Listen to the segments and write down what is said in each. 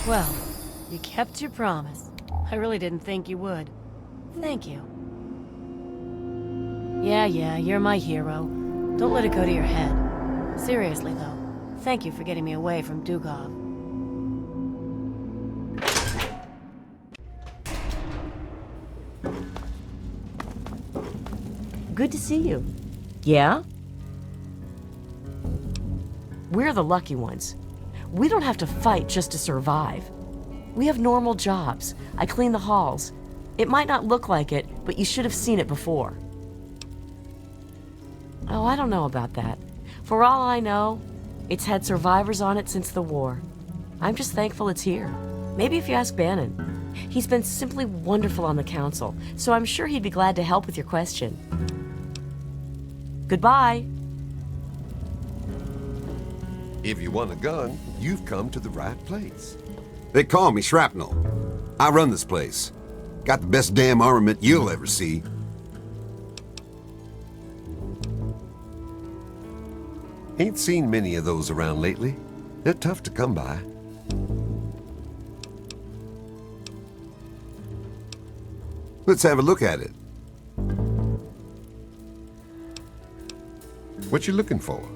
Well, you kept your promise. I really didn't think you would. Thank you. Yeah, you're my hero. Don't let it go to your head. Seriously, though, thank you for getting me away from Dugov. Good to see you. Yeah? We're the lucky ones. We don't have to fight just to survive. We have normal jobs. I clean the halls. It might not look like it, but you should have seen it before. Oh, I don't know about that. For all I know, it's had survivors on it since the war. I'm just thankful it's here. Maybe if you ask Bannon. He's been simply wonderful on the council, so I'm sure he'd be glad to help with your question. Goodbye. If you want a gun, you've come to the right place. They call me Shrapnel. I run this place. Got the best damn armament you'll ever see. Ain't seen many of those around lately. They're tough to come by. Let's have a look at it. What you looking for?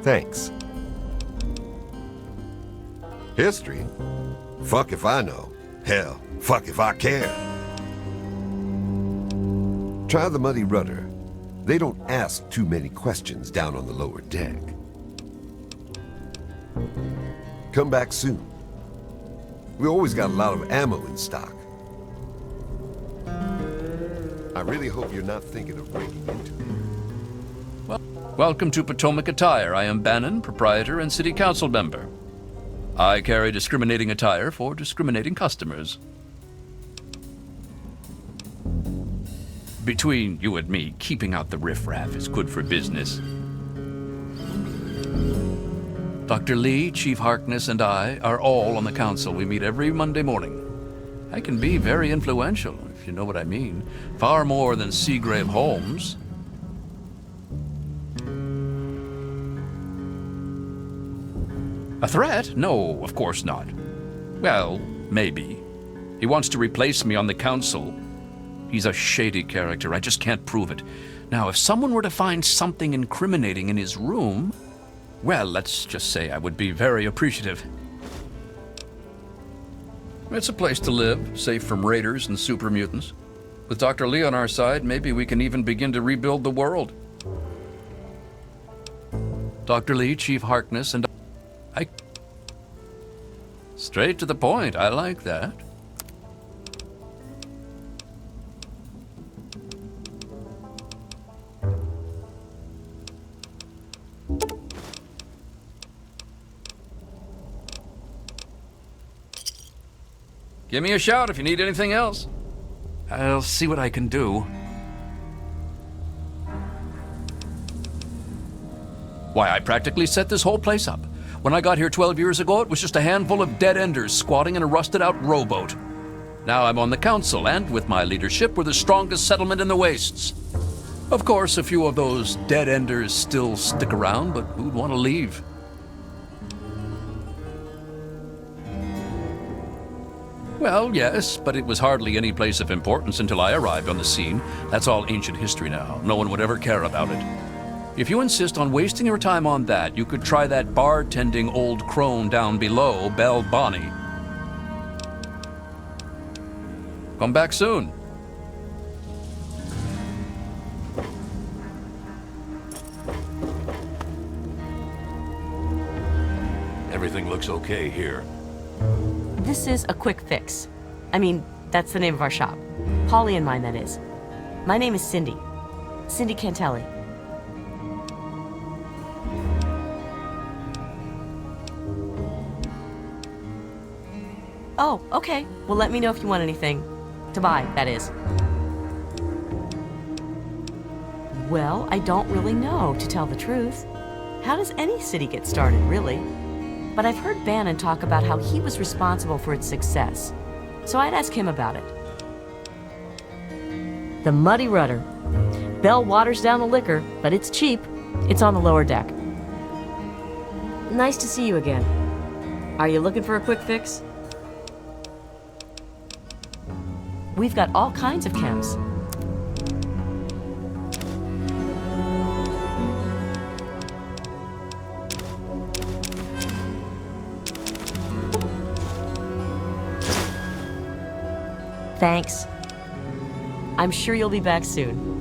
Thanks. History? Fuck if I know. Hell, fuck if I care. Try the Muddy Rudder. They don't ask too many questions down on the lower deck. Come back soon. We always got a lot of ammo in stock. I really hope you're not thinking of breaking into it. Welcome to Potomac Attire. I am Bannon, proprietor and city council member. I carry discriminating attire for discriminating customers. Between you and me, keeping out the riffraff is good for business. Dr. Lee, Chief Harkness, and I are all on the council. We meet every Monday morning. I can be very influential, if you know what I mean. Far more than Seagrave Holmes. A threat? No, of course not. Well, maybe. He wants to replace me on the council. He's a shady character. I just can't prove it. Now, if someone were to find something incriminating in his room, well, let's just say I would be very appreciative. It's a place to live, safe from raiders and super mutants. With Dr. Lee on our side, maybe we can even begin to rebuild the world. Dr. Lee, Chief Harkness, and I... Straight to the point. I like that. Give me a shout if you need anything else. I'll see what I can do. Why, I practically set this whole place up. When I got here 12 years ago, it was just a handful of dead-enders squatting in a rusted-out rowboat. Now I'm on the council, and with my leadership, we're the strongest settlement in the wastes. Of course, a few of those dead-enders still stick around, but who'd want to leave? Well, yes, but it was hardly any place of importance until I arrived on the scene. That's all ancient history now. No one would ever care about it. If you insist on wasting your time on that, you could try that bartending old crone down below, Belle Bonnie. Come back soon. Everything looks okay here. This is a quick fix. I mean, that's the name of our shop. Polly and mine, that is. My name is Cindy. Cindy Cantelli. Oh, okay. Well, let me know if you want anything. To buy, that is. Well, I don't really know, to tell the truth. How does any city get started, really? But I've heard Bannon talk about how he was responsible for its success. So I'd ask him about it. The Muddy Rudder. Bell waters down the liquor, but it's cheap. It's on the lower deck. Nice to see you again. Are you looking for a quick fix? We've got all kinds of chems. Thanks. I'm sure you'll be back soon.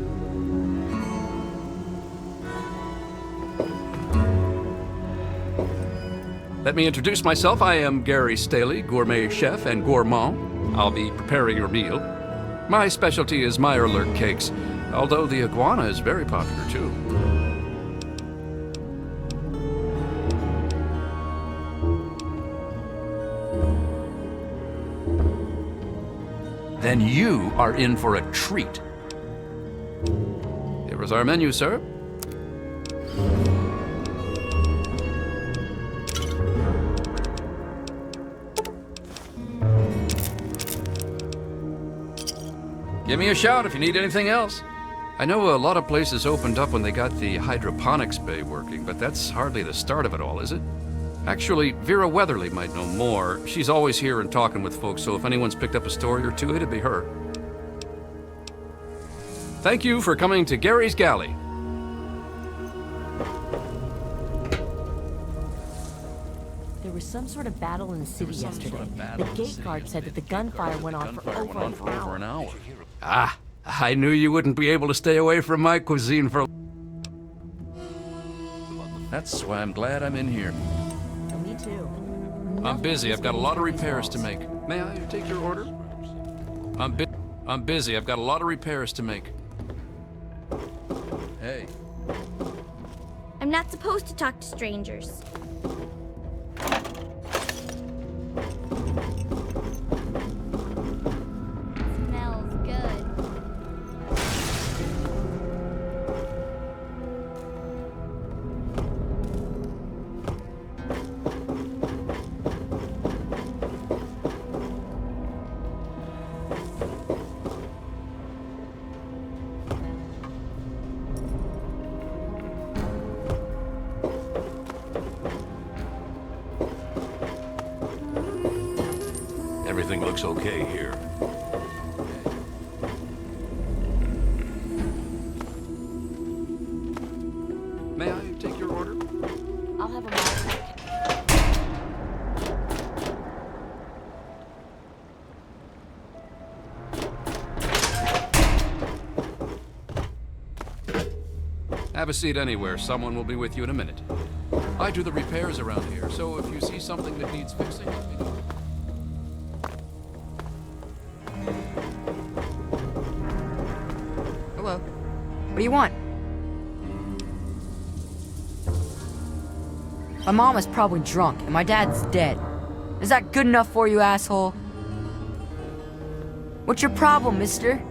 Let me introduce myself. I am Gary Staley, gourmet chef and gourmand. I'll be preparing your meal. My specialty is Meyerlurk cakes, although the iguana is very popular too. Then you are in for a treat. Here is our menu, sir. Give me a shout if you need anything else. I know a lot of places opened up when they got the hydroponics bay working, but that's hardly the start of it all, is it? Actually, Vera Weatherly might know more. She's always here and talking with folks, so if anyone's picked up a story or two, it'd be her. Thank you for coming to Gary's Galley. There was some sort of battle in the city yesterday. The gate guard said that the gunfire went on for over an hour. Ah, I knew you wouldn't be able to stay away from my cuisine for... That's why I'm glad I'm in here. Me too. I'm busy. I've got a lot of repairs to make. May I take your order? I'm busy. I've got a lot of repairs to make. Hey. I'm not supposed to talk to strangers. Smells good. Everything looks okay here. May I take your order? I'll have a Meyerlurk. Have a seat anywhere. Someone will be with you in a minute. I do the repairs around here, so if you see something that needs fixing, let me know. Hello. What do you want? My mom is probably drunk, and my dad's dead. Is that good enough for you, asshole? What's your problem, mister?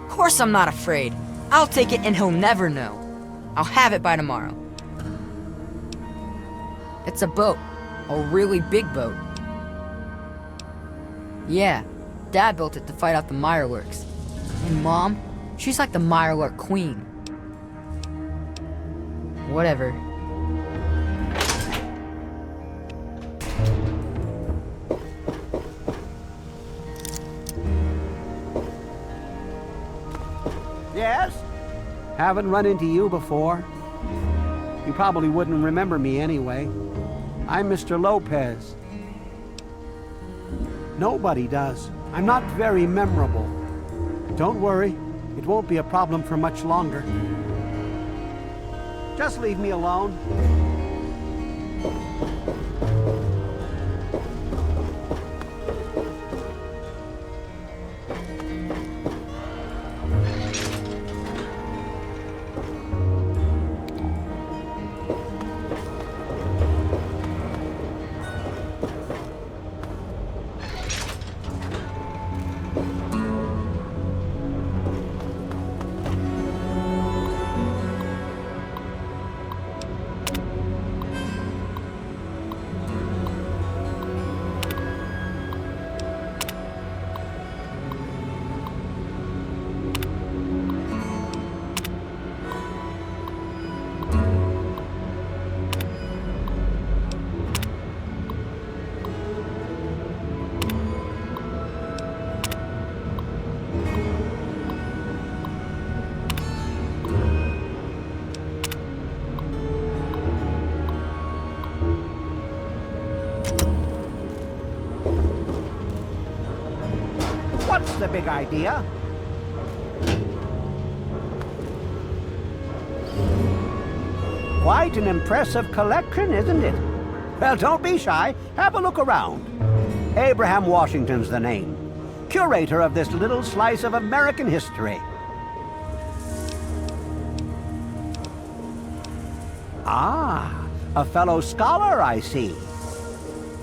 Of course I'm not afraid. I'll take it and he'll never know. I'll have it by tomorrow. It's a boat. A really big boat. Yeah, Dad built it to fight off the Meyerlurks. And Mom, she's like the Meyerlurk queen. Whatever. Yes? Haven't run into you before. You probably wouldn't remember me anyway. I'm Mr. Lopez. Nobody does. I'm not very memorable. Don't worry, it won't be a problem for much longer. Just leave me alone. That's the big idea. Quite an impressive collection, isn't it? Well, don't be shy. Have a look around. Abraham Washington's the name. Curator of this little slice of American history. Ah, a fellow scholar, I see.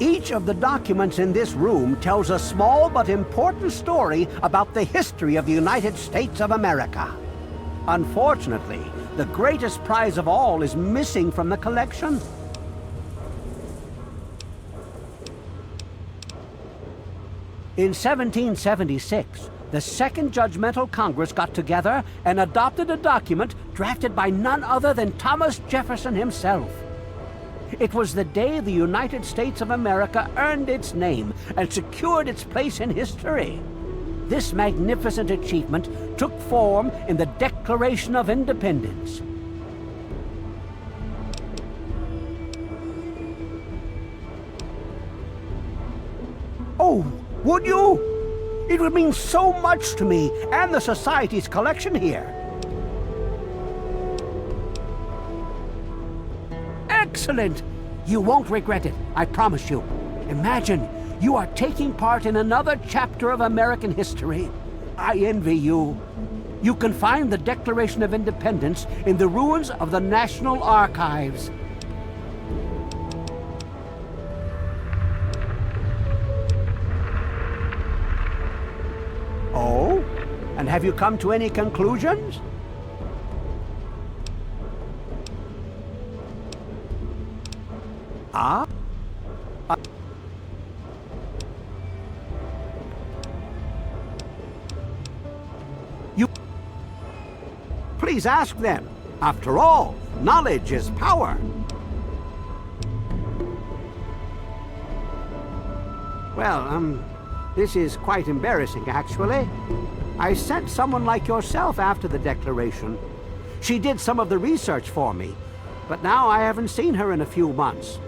Each of the documents in this room tells a small but important story about the history of the United States of America. Unfortunately, the greatest prize of all is missing from the collection. In 1776, the Second Judgmental Congress got together and adopted a document drafted by none other than Thomas Jefferson himself. It was the day the United States of America earned its name and secured its place in history. This magnificent achievement took form in the Declaration of Independence. Oh, would you? It would mean so much to me and the Society's collection here. Excellent! You won't regret it, I promise you. Imagine, you are taking part in another chapter of American history. I envy you. You can find the Declaration of Independence in the ruins of the National Archives. Oh? And have you come to any conclusions? Ah? You... Please ask them. After all, knowledge is power. Well, this is quite embarrassing, actually. I sent someone like yourself after the Declaration. She did some of the research for me, but now I haven't seen her in a few months.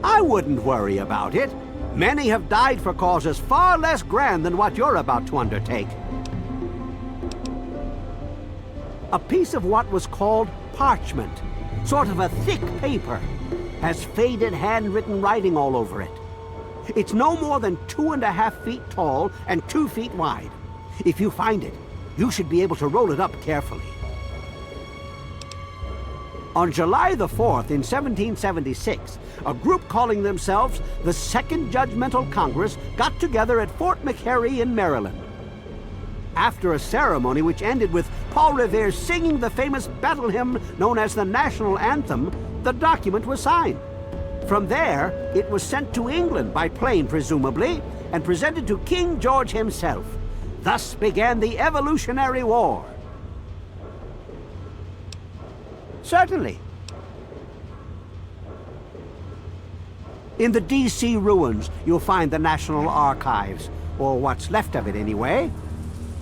I wouldn't worry about it. Many have died for causes far less grand than what you're about to undertake. A piece of what was called parchment, sort of a thick paper, has faded handwritten writing all over it. It's no more than 2.5 feet tall and 2 feet wide. If you find it, you should be able to roll it up carefully. On July the 4th in 1776, a group calling themselves the Second Judgmental Congress got together at Fort McHenry in Maryland. After a ceremony which ended with Paul Revere singing the famous battle hymn known as the National Anthem, the document was signed. From there, it was sent to England by plane, presumably, and presented to King George himself. Thus began the Evolutionary War. Certainly. In the D.C. ruins, you'll find the National Archives, or what's left of it anyway.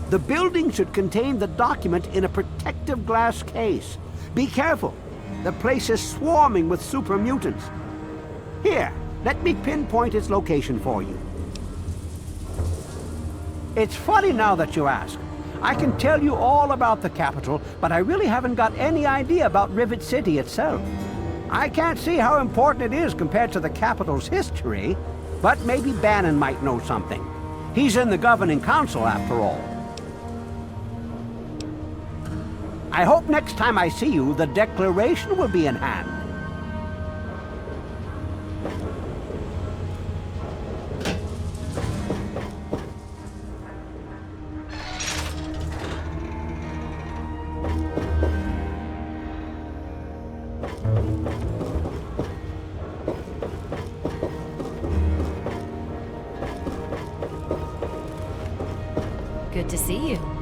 The building should contain the document in a protective glass case. Be careful. The place is swarming with super mutants. Here, let me pinpoint its location for you. It's funny now that you ask. I can tell you all about the capital, but I really haven't got any idea about Rivet City itself. I can't see how important it is compared to the capital's history, but maybe Bannon might know something. He's in the governing council, after all. I hope next time I see you, the Declaration will be in hand. Good to see you.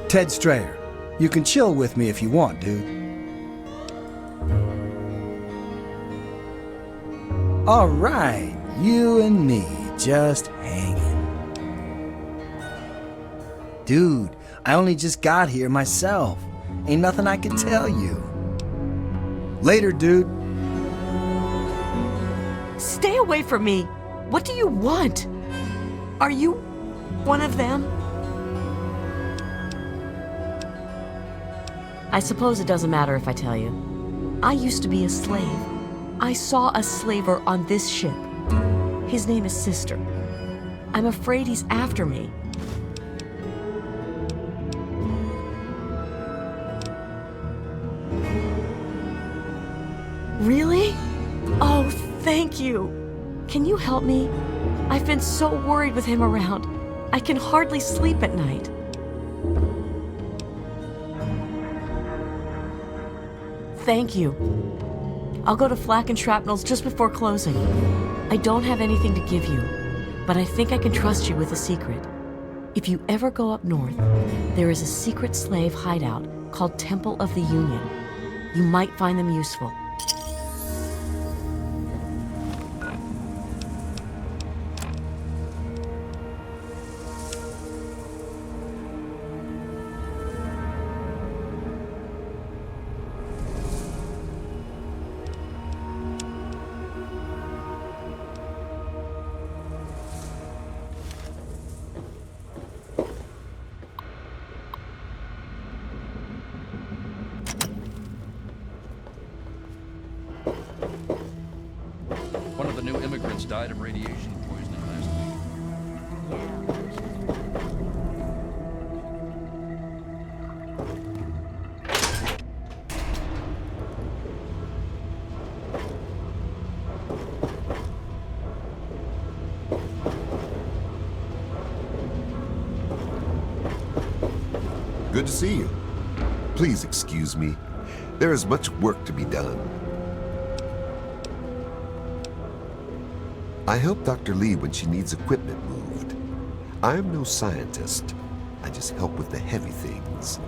Ted Strayer. You can chill with me if you want, dude. All right, you and me, just hanging. Dude, I only just got here myself. Ain't nothing I can tell you. Later, dude. Stay away from me. What do you want? Are you one of them? I suppose it doesn't matter if I tell you. I used to be a slave. I saw a slaver on this ship. His name is Sister. I'm afraid he's after me. Really? Oh, thank you. Can you help me? I've been so worried with him around. I can hardly sleep at night. Thank you. I'll go to Flak and Shrapnel's just before closing. I don't have anything to give you, but I think I can trust you with a secret. If you ever go up north, there is a secret slave hideout called Temple of the Union. You might find them useful. One of the new immigrants died of radiation poisoning last week. Good to see you. Please excuse me. There is much work to be done. I help Dr. Lee when she needs equipment moved. I am no scientist. I just help with the heavy things.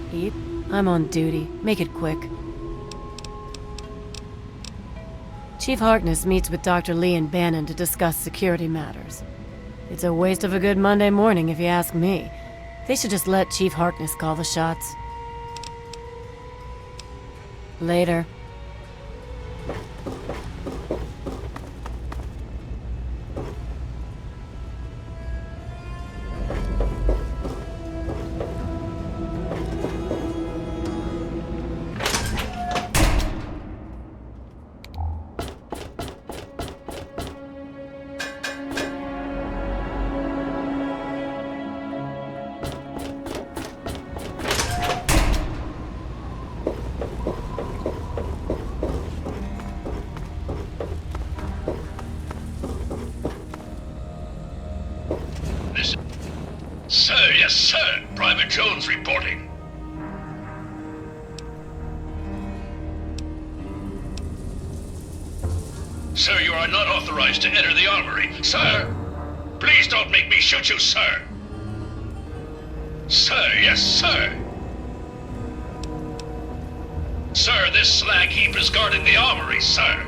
Pete, I'm on duty. Make it quick. Chief Harkness meets with Dr. Lee and Bannon to discuss security matters. It's a waste of a good Monday morning, if you ask me. They should just let Chief Harkness call the shots. Later. Sir, yes, sir. Private Jones reporting. Sir, you are not authorized to enter the armory. Sir! Please don't make me shoot you, sir! Sir, yes, sir! Sir, this slag heap is guarding the armory, sir!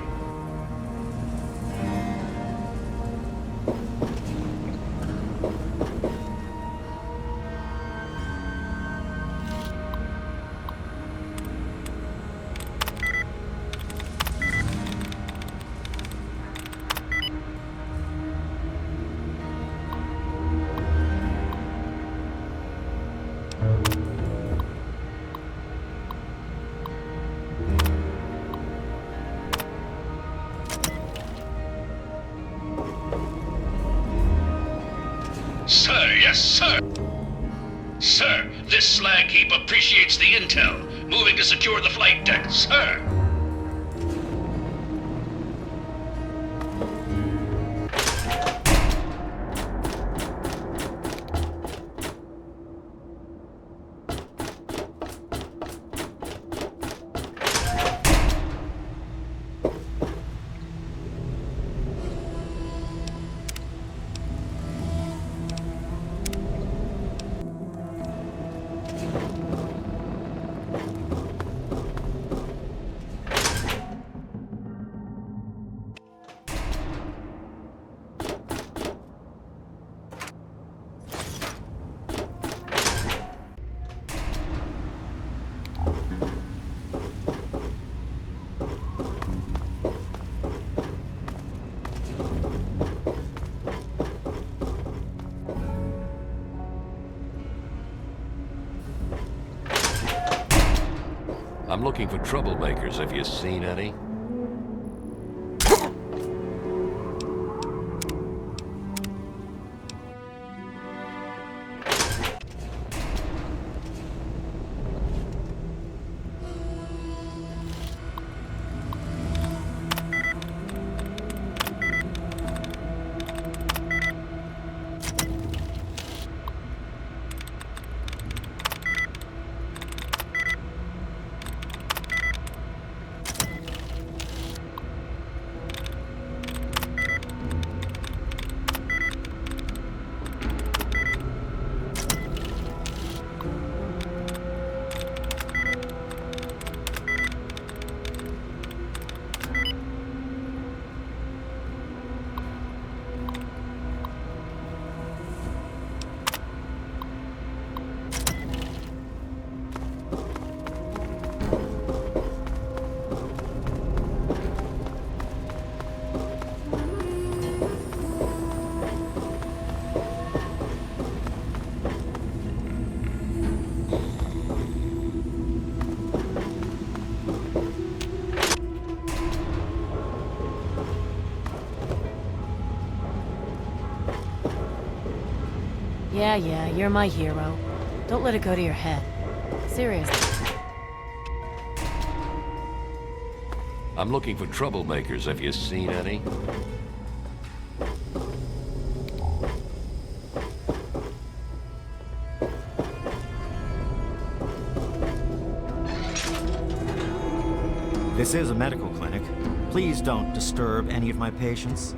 Sir, yes, sir! Sir, this slag heap appreciates the intel. Moving to secure the flight deck, sir! I'm looking for troublemakers. Have you seen any? Yeah, you're my hero. Don't let it go to your head. Seriously. I'm looking for troublemakers. Have you seen any? This is a medical clinic. Please don't disturb any of my patients.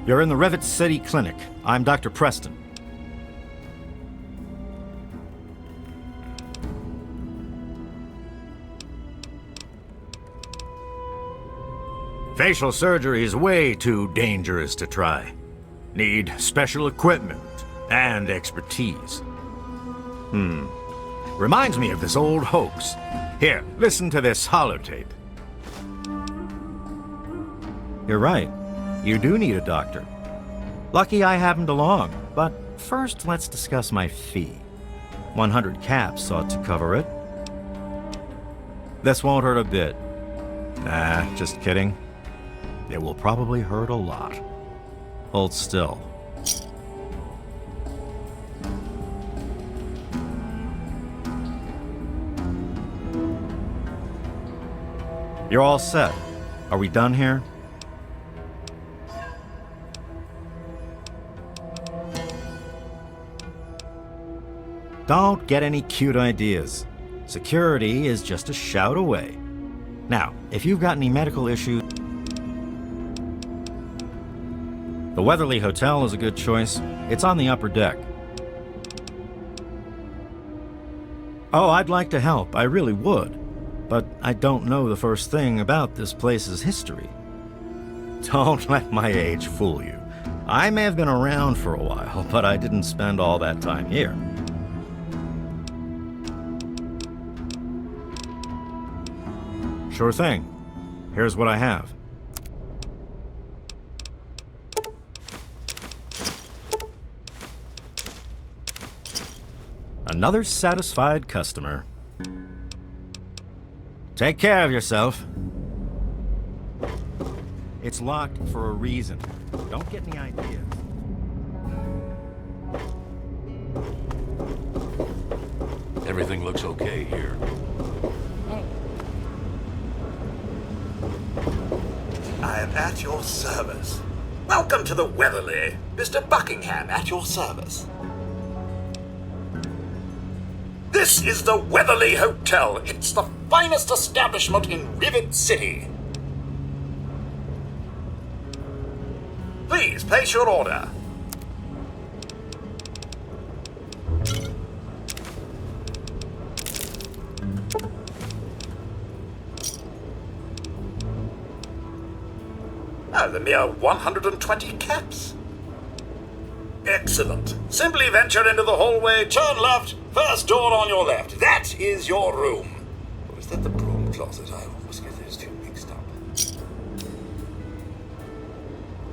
You're in the Rivet City Clinic. I'm Dr. Preston. Facial surgery is way too dangerous to try. Need special equipment and expertise. Reminds me of this old hoax. Here, listen to this holotape. You're right. You do need a doctor. Lucky I happened along, but first let's discuss my fee. 100 caps ought to cover it. This won't hurt a bit. Nah, just kidding. It will probably hurt a lot. Hold still. You're all set. Are we done here? Don't get any cute ideas. Security is just a shout away. Now, if you've got any medical issues, the Weatherly Hotel is a good choice. It's on the upper deck. Oh, I'd like to help. I really would. But I don't know the first thing about this place's history. Don't let my age fool you. I may have been around for a while, but I didn't spend all that time here. Sure thing. Here's what I have. Another satisfied customer. Take care of yourself. It's locked for a reason. Don't get any ideas. Everything looks okay here. I am at your service. Welcome to the Weatherly. Mr. Buckingham at your service. This is the Weatherly Hotel. It's the finest establishment in Rivet City. Please place your order. Oh, the mere 120 caps. Excellent. Simply venture into the hallway, turn left, first door on your left. That is your room. Or is that the broom closet? I always get those two mixed up.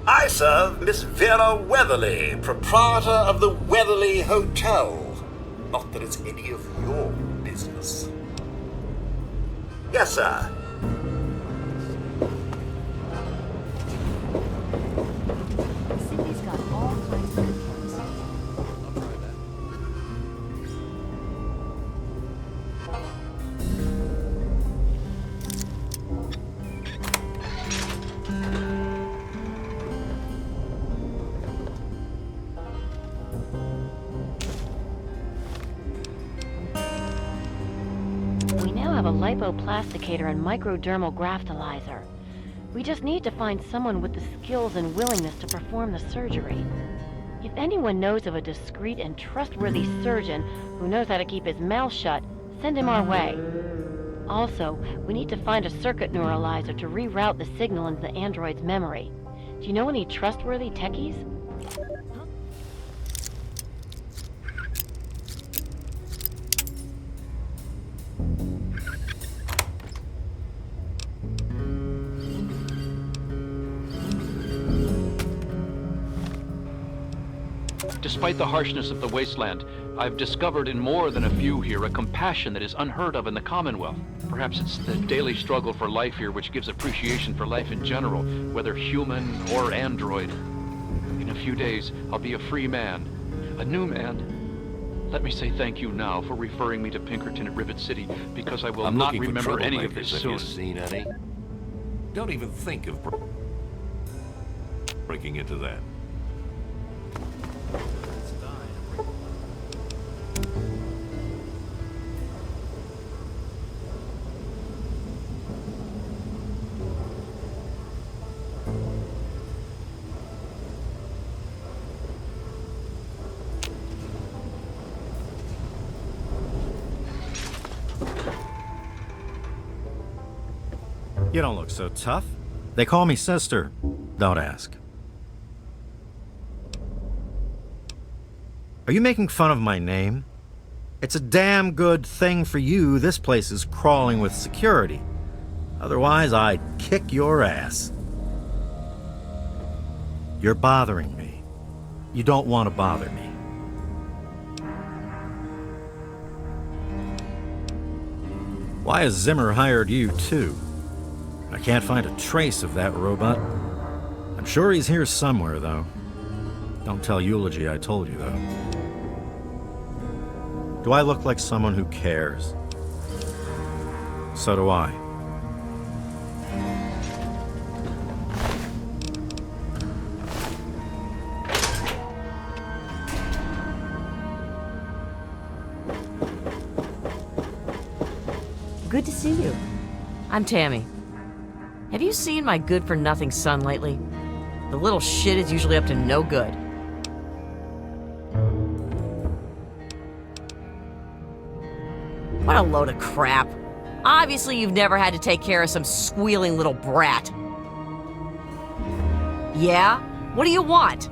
I serve Miss Vera Weatherly, proprietor of the Weatherly Hotel. Not that it's any of your business. Yes, sir. Cindy's got all kinds of good points. We now have a lipoplasticator and microdermal graftalizer. We just need to find someone with the skills and willingness to perform the surgery. If anyone knows of a discreet and trustworthy surgeon who knows how to keep his mouth shut, send him our way. Also, we need to find a circuit neuralizer to reroute the signal into the android's memory. Do you know any trustworthy techies? Despite the harshness of the wasteland, I've discovered in more than a few here a compassion that is unheard of in the Commonwealth. Perhaps it's the daily struggle for life here which gives appreciation for life in general, whether human or android. In a few days, I'll be a free man, a new man. Let me say thank you now for referring me to Pinkerton at Rivet City, because I will I'm not looking for remember any of this troublemakers. Have soon. you seen any? Don't even think of breaking into that. You don't look so tough. They call me sister. Don't ask. Are you making fun of my name? It's a damn good thing for you this place is crawling with security. Otherwise, I'd kick your ass. You're bothering me. You don't want to bother me. Why has Zimmer hired you, too? I can't find a trace of that robot. I'm sure he's here somewhere, though. Don't tell Eulogy I told you, though. Do I look like someone who cares? So do I. Good to see you. I'm Tammy. Have you seen my good-for-nothing son lately? The little shit is usually up to no good. What a load of crap. Obviously, you've never had to take care of some squealing little brat. Yeah? What do you want?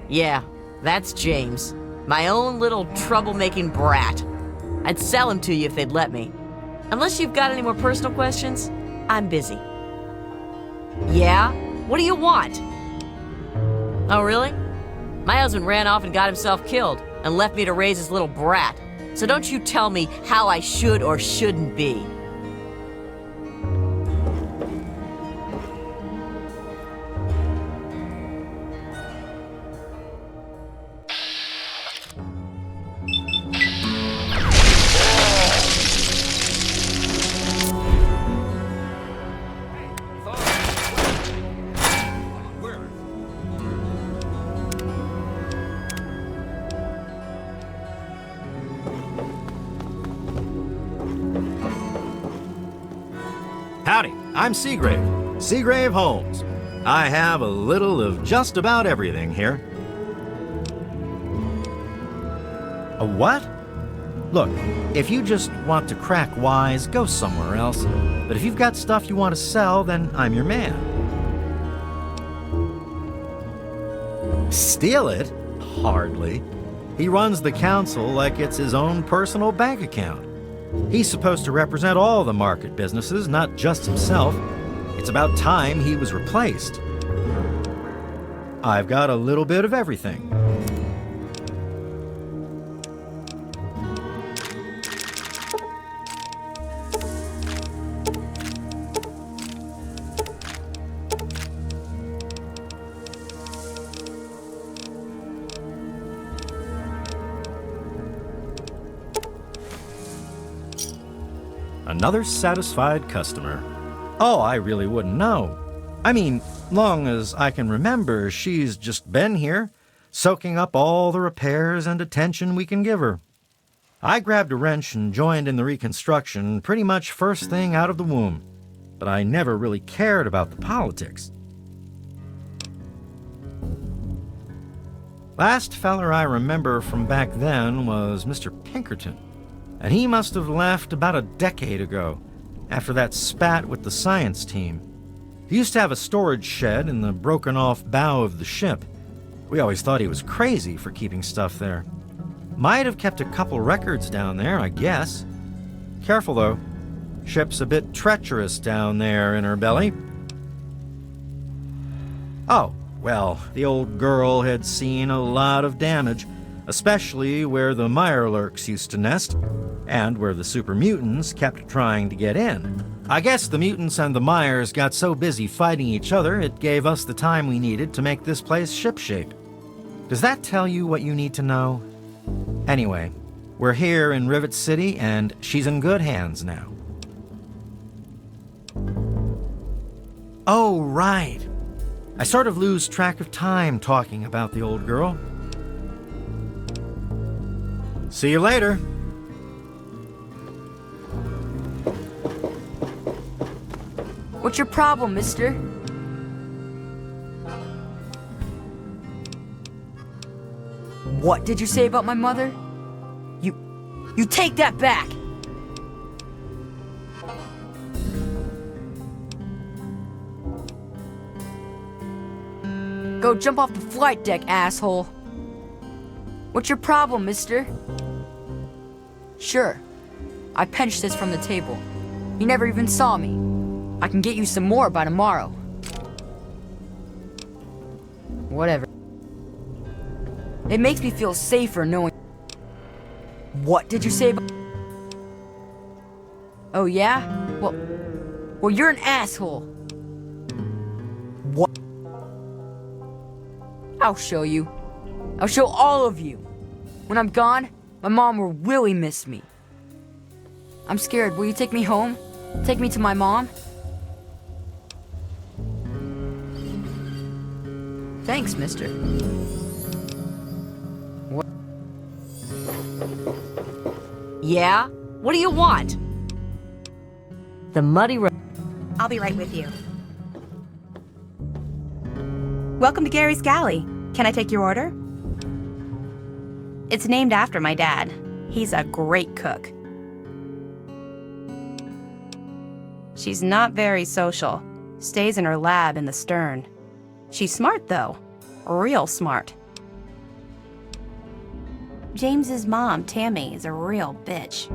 Yeah, that's James. My own little troublemaking brat. I'd sell him to you if they'd let me. Unless you've got any more personal questions, I'm busy. Yeah? What do you want? Oh, really? My husband ran off and got himself killed and left me to raise his little brat. So don't you tell me how I should or shouldn't be. Howdy, I'm Seagrave. Seagrave Holmes. I have a little of just about everything here. A what? Look, if you just want to crack wise, go somewhere else. But if you've got stuff you want to sell, then I'm your man. Steal it? Hardly. He runs the council like it's his own personal bank account. He's supposed to represent all the market businesses, not just himself. It's about time he was replaced. I've got a little bit of everything. Another satisfied customer. Oh, I really wouldn't know. I mean, long as I can remember, she's just been here, soaking up all the repairs and attention we can give her. I grabbed a wrench and joined in the reconstruction pretty much first thing out of the womb, but I never really cared about the politics. Last feller I remember from back then was Mr. Pinkerton, and he must have left about a decade ago, after that spat with the science team. He used to have a storage shed in the broken-off bow of the ship. We always thought he was crazy for keeping stuff there. Might have kept a couple records down there, I guess. Careful, though. Ship's a bit treacherous down there in her belly. Oh, well, the old girl had seen a lot of damage, especially where the Mirelurks used to nest, and where the super mutants kept trying to get in. I guess the mutants and the Myers got so busy fighting each other, it gave us the time we needed to make this place shipshape. Does that tell you what you need to know? Anyway, we're here in Rivet City, and she's in good hands now. Oh, right. I sort of lose track of time talking about the old girl. See you later. What's your problem, mister? What did you say about my mother? You take that back! Go jump off the flight deck, asshole. What's your problem, mister? Sure. I pinched this from the table. You never even saw me. I can get you some more by tomorrow. Whatever. It makes me feel safer knowing... What did you say about... Oh, yeah? Well, you're an asshole. What? I'll show you. I'll show all of you. When I'm gone, my mom will really miss me. I'm scared. Will you take me home? Take me to my mom? Thanks, mister. What? Yeah? What do you want? The muddy road. I'll be right with you. Welcome to Gary's Galley. Can I take your order? It's named after my dad. He's a great cook. She's not very social. Stays in her lab in the stern. She's smart, though. Real smart. James's mom, Tammy, is a real bitch.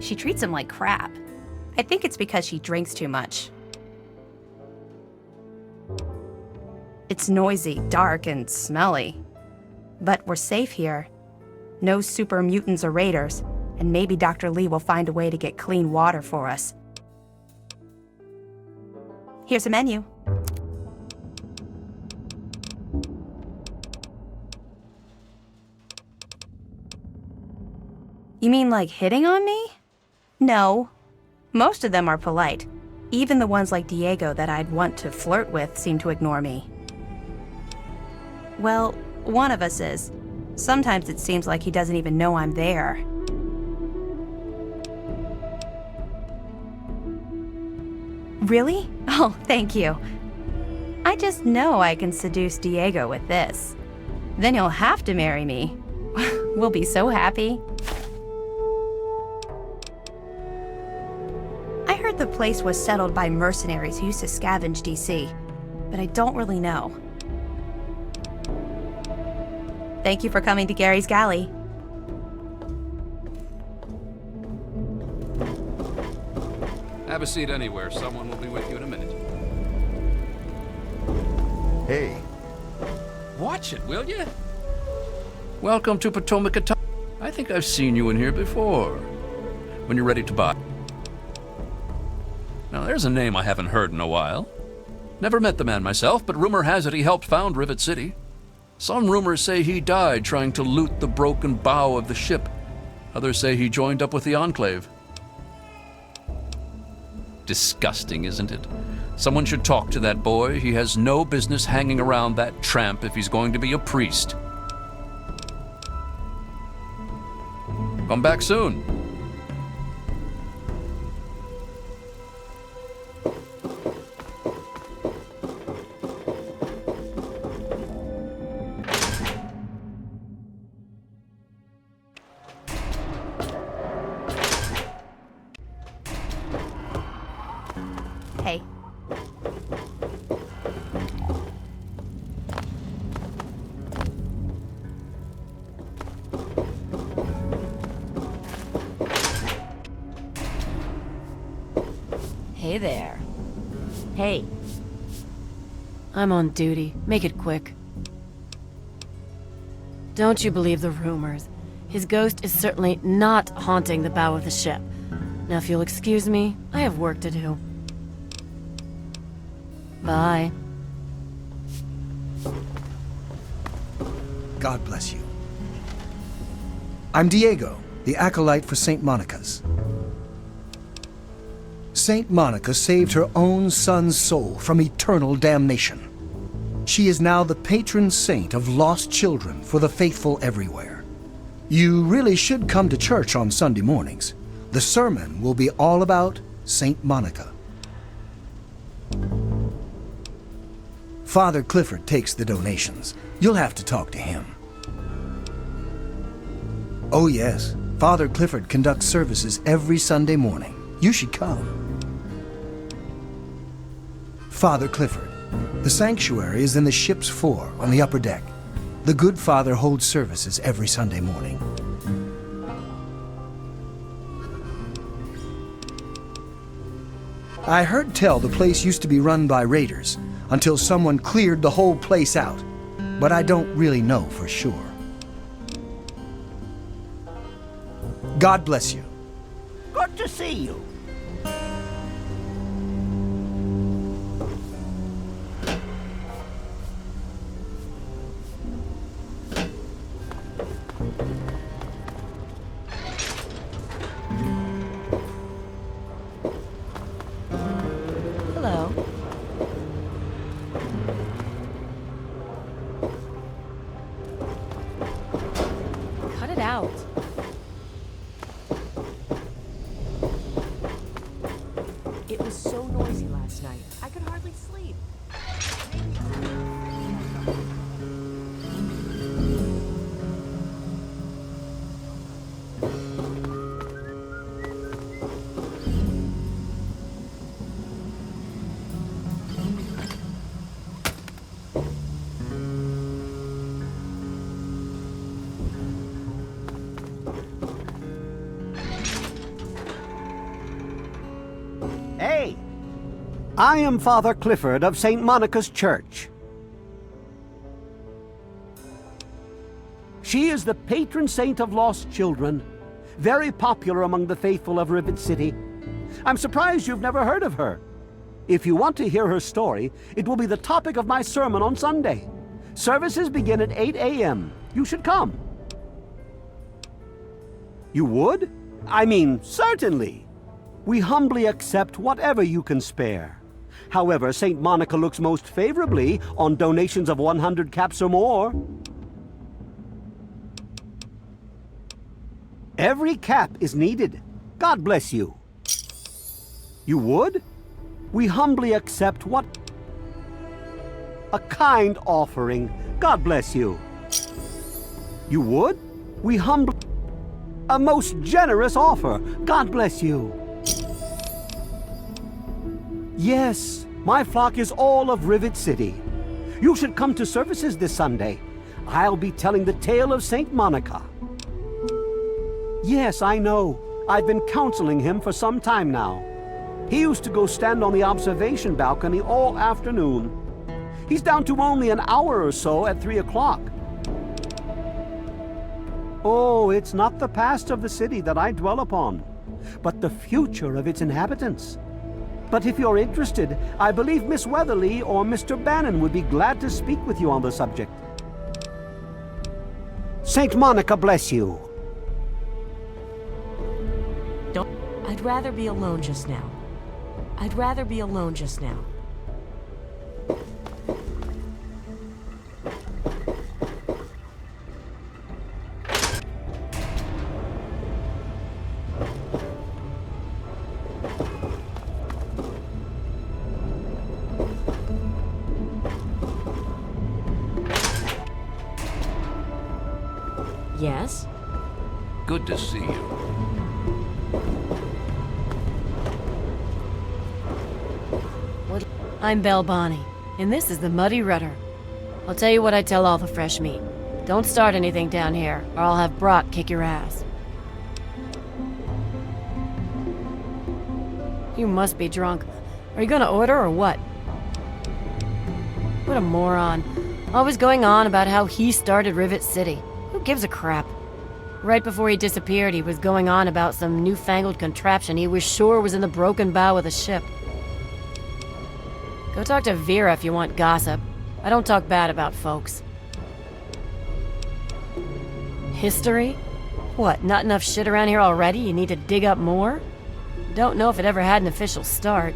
She treats him like crap. I think it's because she drinks too much. It's noisy, dark, and smelly. But we're safe here. No super mutants or raiders, and maybe Dr. Lee will find a way to get clean water for us. Here's a menu. You mean like hitting on me? No. Most of them are polite. Even the ones like Diego that I'd want to flirt with seem to ignore me. Well, one of us is. Sometimes it seems like he doesn't even know I'm there. Really? Oh, thank you. I just know I can seduce Diego with this. Then he'll have to marry me. We'll be so happy. I heard the place was settled by mercenaries who used to scavenge DC, but I don't really know. Thank you for coming to Gary's Galley. Have a seat anywhere. Someone will be with you in a minute. Hey. Watch it, will you? Welcome to Potomac. I think I've seen you in here before. When you're ready to buy. Now, there's a name I haven't heard in a while. Never met the man myself, but rumor has it he helped found Rivet City. Some rumors say he died trying to loot the broken bow of the ship. Others say he joined up with the Enclave. Disgusting, isn't it? Someone should talk to that boy. He has no business hanging around that tramp if he's going to be a priest. Come back soon. Hey. Hey there. Hey. I'm on duty. Make it quick. Don't you believe the rumors. His ghost is certainly not haunting the bow of the ship. Now, if you'll excuse me, I have work to do. Bye. God bless you. I'm Diego, the acolyte for St. Monica's. St. Monica saved her own son's soul from eternal damnation. She is now the patron saint of lost children for the faithful everywhere. You really should come to church on Sunday mornings. The sermon will be all about St. Monica. Father Clifford takes the donations. You'll have to talk to him. Oh yes, Father Clifford conducts services every Sunday morning. You should come. Father Clifford. The sanctuary is in the ship's fore on the upper deck. The good father holds services every Sunday morning. I heard tell the place used to be run by raiders until someone cleared the whole place out, but I don't really know for sure. God bless you. Good to see you. Hello. Cut it out. It was so noisy last night. I could hardly sleep. Hey, I am Father Clifford of St. Monica's Church. She is the patron saint of lost children, very popular among the faithful of Rivet City. I'm surprised you've never heard of her. If you want to hear her story, it will be the topic of my sermon on Sunday. Services begin at 8 a.m. You should come. You would? I mean, certainly. We humbly accept whatever you can spare. However, St. Monica looks most favorably on donations of 100 caps or more. Every cap is needed. God bless you. You would? We humbly accept what? A kind offering. God bless you. You would? We humbly... A most generous offer. God bless you. Yes, my flock is all of Rivet City. You should come to services this Sunday. I'll be telling the tale of St. Monica. Yes, I know. I've been counseling him for some time now. He used to go stand on the observation balcony all afternoon. He's down to only an hour or so at 3 o'clock. Oh, it's not the past of the city that I dwell upon, but the future of its inhabitants. But if you're interested, I believe Miss Weatherly or Mr. Bannon would be glad to speak with you on the subject. St. Monica bless you. I'd rather be alone just now. I'd rather be alone just now. Yes? Good to see you. I'm Belle Bonnie, and this is the Muddy Rudder. I'll tell you what I tell all the fresh meat. Don't start anything down here, or I'll have Brock kick your ass. You must be drunk. Are you gonna order or what? What a moron. Always going on about how he started Rivet City. Who gives a crap? Right before he disappeared, he was going on about some newfangled contraption he was sure was in the broken bow of the ship. Go talk to Vera if you want gossip. I don't talk bad about folks. History? What, not enough shit around here already? You need to dig up more? Don't know if it ever had an official start.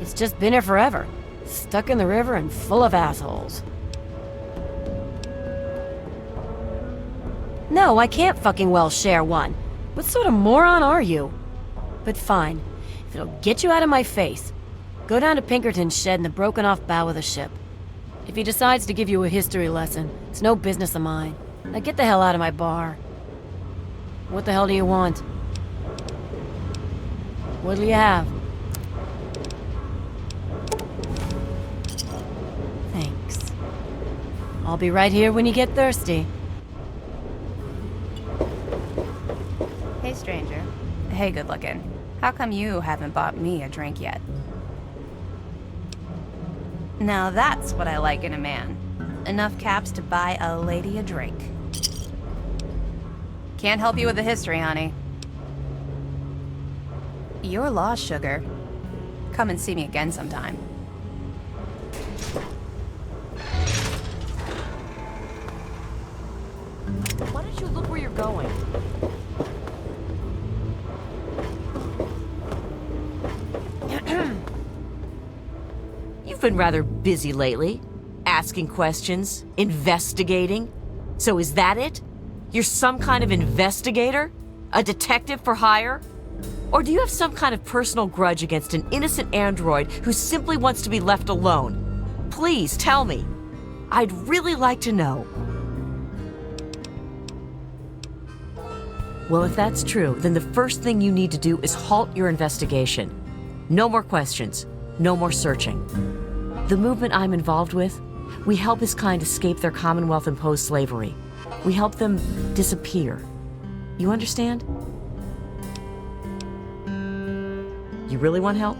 It's just been here forever. Stuck in the river and full of assholes. No, I can't fucking well share one. What sort of moron are you? But fine. If it'll get you out of my face, go down to Pinkerton's shed in the broken-off bow of the ship. If he decides to give you a history lesson, it's no business of mine. Now get the hell out of my bar. What the hell do you want? What'll you have? Thanks. I'll be right here when you get thirsty. Hey, stranger. Hey, good looking. How come you haven't bought me a drink yet? Now that's what I like in a man. Enough caps to buy a lady a drink. Can't help you with the history, honey. You're lost, sugar. Come and see me again sometime. Why don't you look where you're going? You've been rather busy lately. Asking questions, investigating. So is that it? You're some kind of investigator? A detective for hire? Or do you have some kind of personal grudge against an innocent android who simply wants to be left alone? Please tell me. I'd really like to know. Well, if that's true, then the first thing you need to do is halt your investigation. No more questions. No more searching. The movement I'm involved with, we help his kind escape their Commonwealth-imposed slavery. We help them disappear. You understand? You really want help?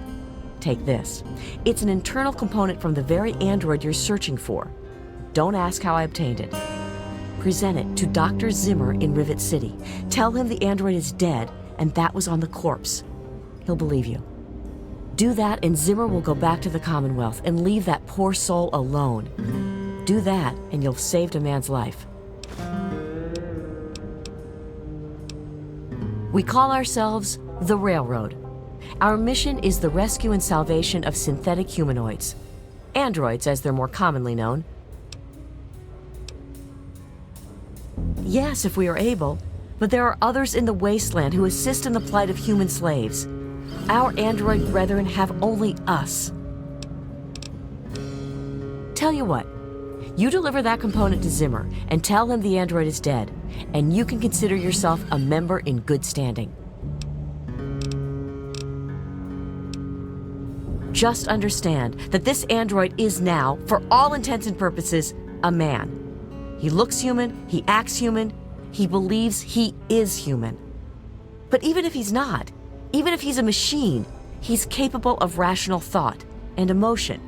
Take this. It's an internal component from the very android you're searching for. Don't ask how I obtained it. Present it to Dr. Zimmer in Rivet City. Tell him the android is dead and that was on the corpse. He'll believe you. Do that and Zimmer will go back to the Commonwealth and leave that poor soul alone. Do that and you've saved a man's life. We call ourselves the Railroad. Our mission is the rescue and salvation of synthetic humanoids. Androids, as they're more commonly known. Yes, if we are able, but there are others in the wasteland who assist in the plight of human slaves. Our android brethren have only us. Tell you what, you deliver that component to Zimmer and tell him the android is dead, and you can consider yourself a member in good standing. Just understand that this android is now, for all intents and purposes, a man. He looks human, he acts human, he believes he is human. But even if he's not, even if he's a machine, he's capable of rational thought and emotion.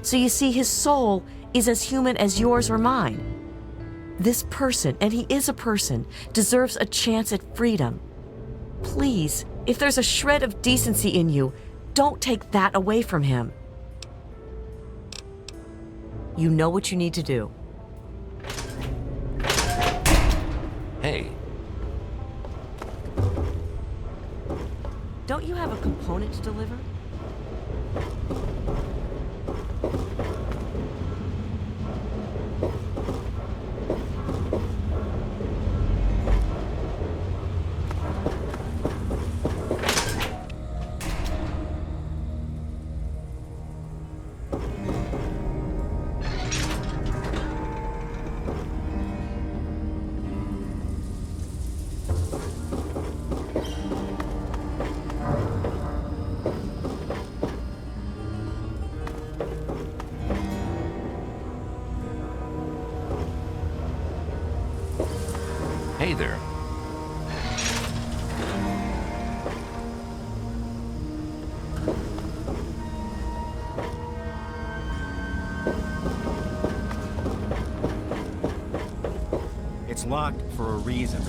So you see, his soul is as human as yours or mine. This person, and he is a person, deserves a chance at freedom. Please, if there's a shred of decency in you, don't take that away from him. You know what you need to do. Hey. Don't you have a component to deliver? Hey there. It's locked for a reason.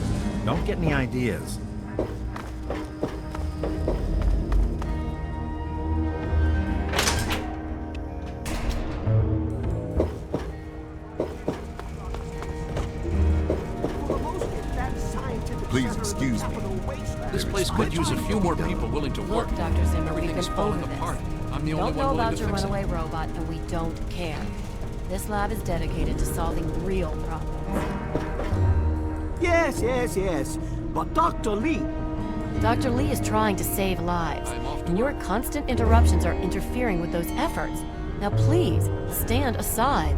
Don't get any ideas. Please excuse me. This place could use a few more people willing to work. Look, Dr. Zimmer, we've been Everything's falling over this. apart. I'm the We only don't know one willing about to your fix it. runaway robot, and we don't care. This lab is dedicated to solving real problems. Yes, yes, yes. But Dr. Lee... Dr. Lee is trying to save lives, and your constant interruptions are interfering with those efforts. Now please, stand aside.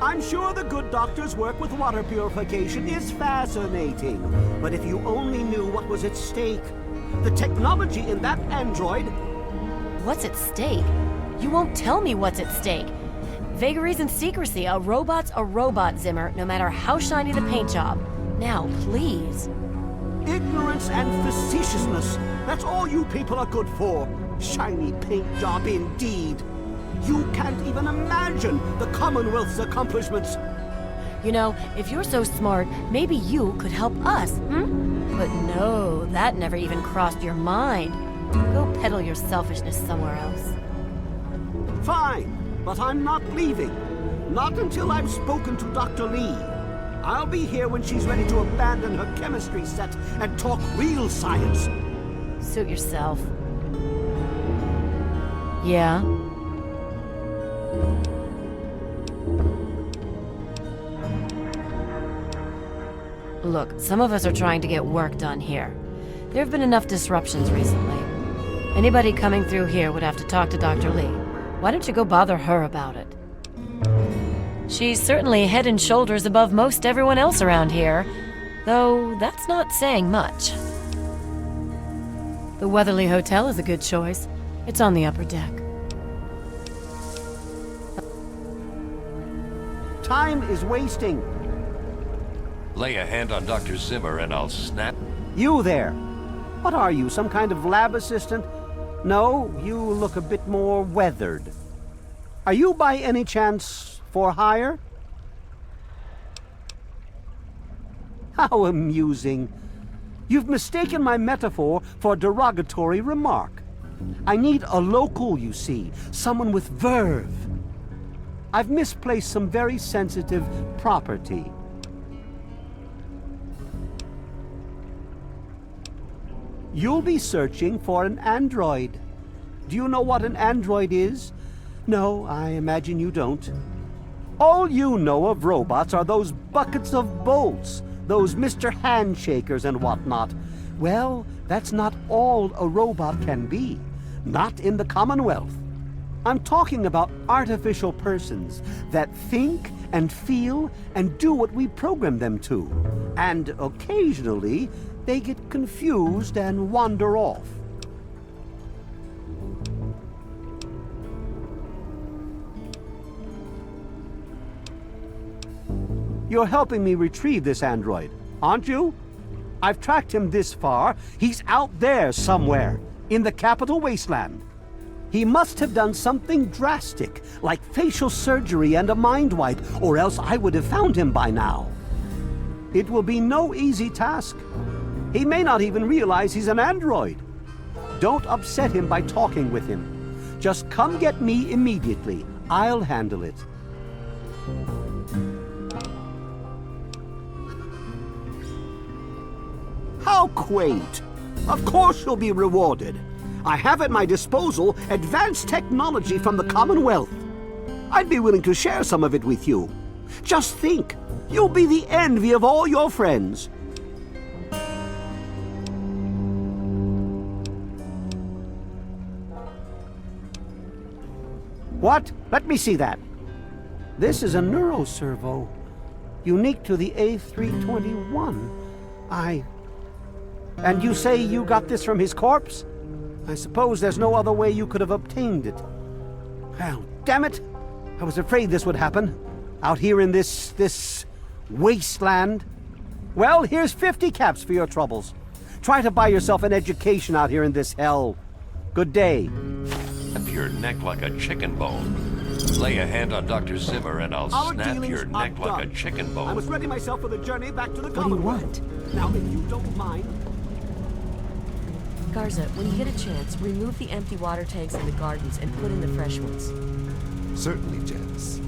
I'm sure the good doctor's work with water purification is fascinating. But if you only knew what was at stake. The technology in that android... What's at stake? You won't tell me what's at stake. Vagaries and secrecy. A robot's a robot, Zimmer, no matter how shiny the paint job. Now, please. Ignorance and facetiousness. That's all you people are good for. Shiny paint job indeed. You can't even imagine the Commonwealth's accomplishments. You know, if you're so smart, maybe you could help us, But no, that never even crossed your mind. Go peddle your selfishness somewhere else. Fine, but I'm not leaving. Not until I've spoken to Dr. Lee. I'll be here when she's ready to abandon her chemistry set and talk real science. Suit yourself. Yeah? Look, some of us are trying to get work done here. There have been enough disruptions recently. Anybody coming through here would have to talk to Dr. Lee. Why don't you go bother her about it? She's certainly head and shoulders above most everyone else around here, though that's not saying much. The Weatherly Hotel is a good choice. It's on the upper deck. Time is wasting. Lay a hand on Dr. Zimmer and I'll snap. You there. What are you, some kind of lab assistant? No, you look a bit more weathered. Are you by any chance for hire? How amusing. You've mistaken my metaphor for a derogatory remark. I need a local, you see, someone with verve. I've misplaced some very sensitive property. You'll be searching for an android. Do you know what an android is? No, I imagine you don't. All you know of robots are those buckets of bolts, those Mr. Handshakers and whatnot. Well, that's not all a robot can be. Not in the Commonwealth. I'm talking about artificial persons that think and feel and do what we program them to. And occasionally, they get confused and wander off. You're helping me retrieve this android, aren't you? I've tracked him this far. He's out there somewhere, in the capital wasteland. He must have done something drastic, like facial surgery and a mind wipe, or else I would have found him by now. It will be no easy task. He may not even realize he's an android. Don't upset him by talking with him. Just come get me immediately. I'll handle it. How quaint! Of course you'll be rewarded. I have at my disposal advanced technology from the Commonwealth. I'd be willing to share some of it with you. Just think, you'll be the envy of all your friends. What? Let me see that. This is a neuroservo, unique to the A321. And you say you got this from his corpse? I suppose there's no other way you could have obtained it. Well, damn it! I was afraid this would happen. Out here in this wasteland. Well, here's 50 caps for your troubles. Try to buy yourself an education out here in this hell. Good day. Snap your neck like a chicken bone. Lay a hand on Dr. Zimmer and I'll Our snap dealings your neck are like a done. chicken bone. I was ready myself for the journey back to the What do you Commonwealth. want? Now, if you don't mind... Garza, when you get a chance, remove the empty water tanks in the gardens and put in the fresh ones. Certainly, Janice.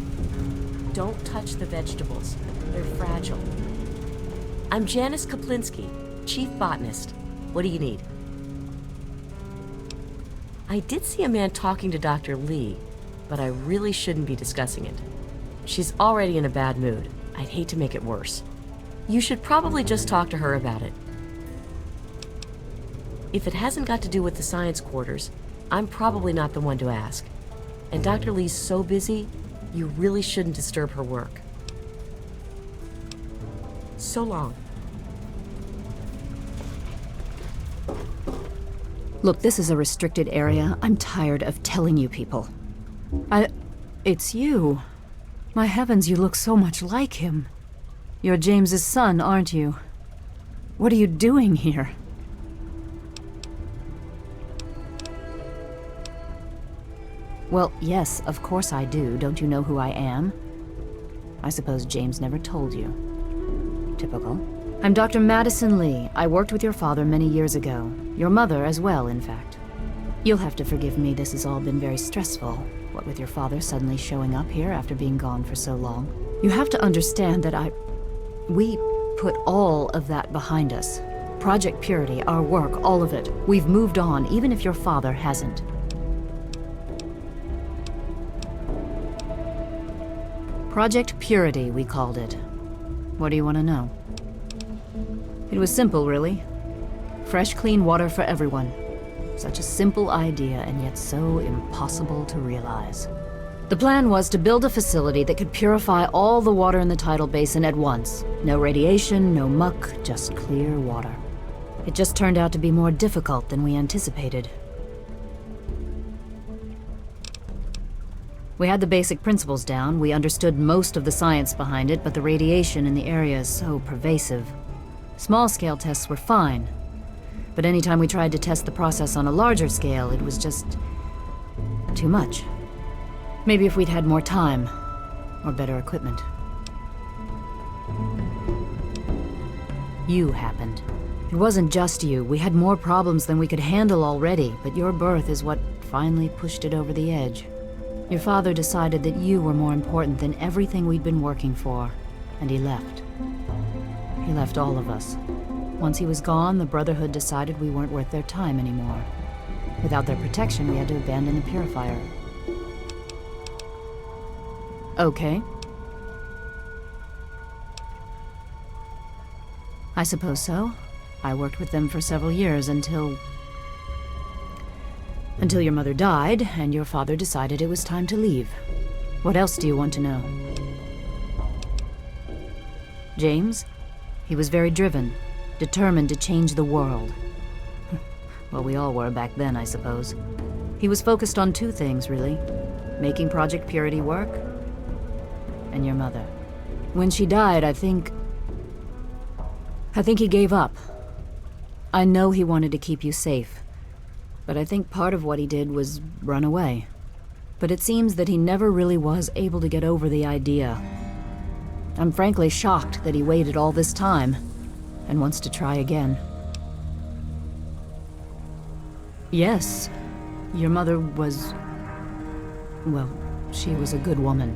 Don't touch the vegetables. They're fragile. I'm Janice Kaplinsky, Chief Botanist. What do you need? I did see a man talking to Dr. Lee, but I really shouldn't be discussing it. She's already in a bad mood. I'd hate to make it worse. You should probably just talk to her about it. If it hasn't got to do with the science quarters, I'm probably not the one to ask. And Dr. Lee's so busy, you really shouldn't disturb her work. So long. Look, this is a restricted area. I'm tired of telling you people. It's you. My heavens, you look so much like him. You're James's son, aren't you? What are you doing here? Well, yes, of course I do. Don't you know who I am? I suppose James never told you. Typical. I'm Dr. Madison Lee. I worked with your father many years ago. Your mother as well, in fact. You'll have to forgive me, this has all been very stressful. What with your father suddenly showing up here after being gone for so long. You have to understand that we put all of that behind us. Project Purity, our work, all of it. We've moved on, even if your father hasn't. Project Purity, we called it. What do you want to know? It was simple, really. Fresh, clean water for everyone. Such a simple idea, and yet so impossible to realize. The plan was to build a facility that could purify all the water in the tidal basin at once. No radiation, no muck, just clear water. It just turned out to be more difficult than we anticipated. We had the basic principles down, we understood most of the science behind it, but the radiation in the area is so pervasive. Small-scale tests were fine, but anytime we tried to test the process on a larger scale, it was just too much. Maybe if we'd had more time, or better equipment. You happened. It wasn't just you. We had more problems than we could handle already, but your birth is what finally pushed it over the edge. Your father decided that you were more important than everything we'd been working for, and he left. He left all of us. Once he was gone, the Brotherhood decided we weren't worth their time anymore. Without their protection, we had to abandon the purifier. Okay. I suppose so. I worked with them for several years until your mother died, and your father decided it was time to leave. What else do you want to know? James? He was very driven, determined to change the world. Well, we all were back then, I suppose. He was focused on two things, really. Making Project Purity work, and your mother. When she died, I think he gave up. I know he wanted to keep you safe, but I think part of what he did was run away. But it seems that he never really was able to get over the idea. I'm frankly shocked that he waited all this time and wants to try again. Yes, your mother was... well, she was a good woman.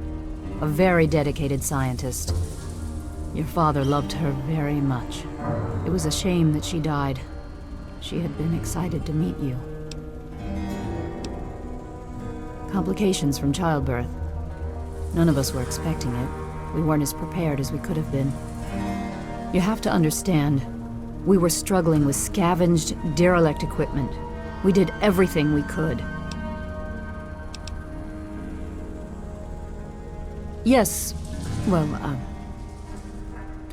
A very dedicated scientist. Your father loved her very much. It was a shame that she died. She had been excited to meet you. Complications from childbirth. None of us were expecting it. We weren't as prepared as we could have been. You have to understand, we were struggling with scavenged, derelict equipment. We did everything we could. Yes, well,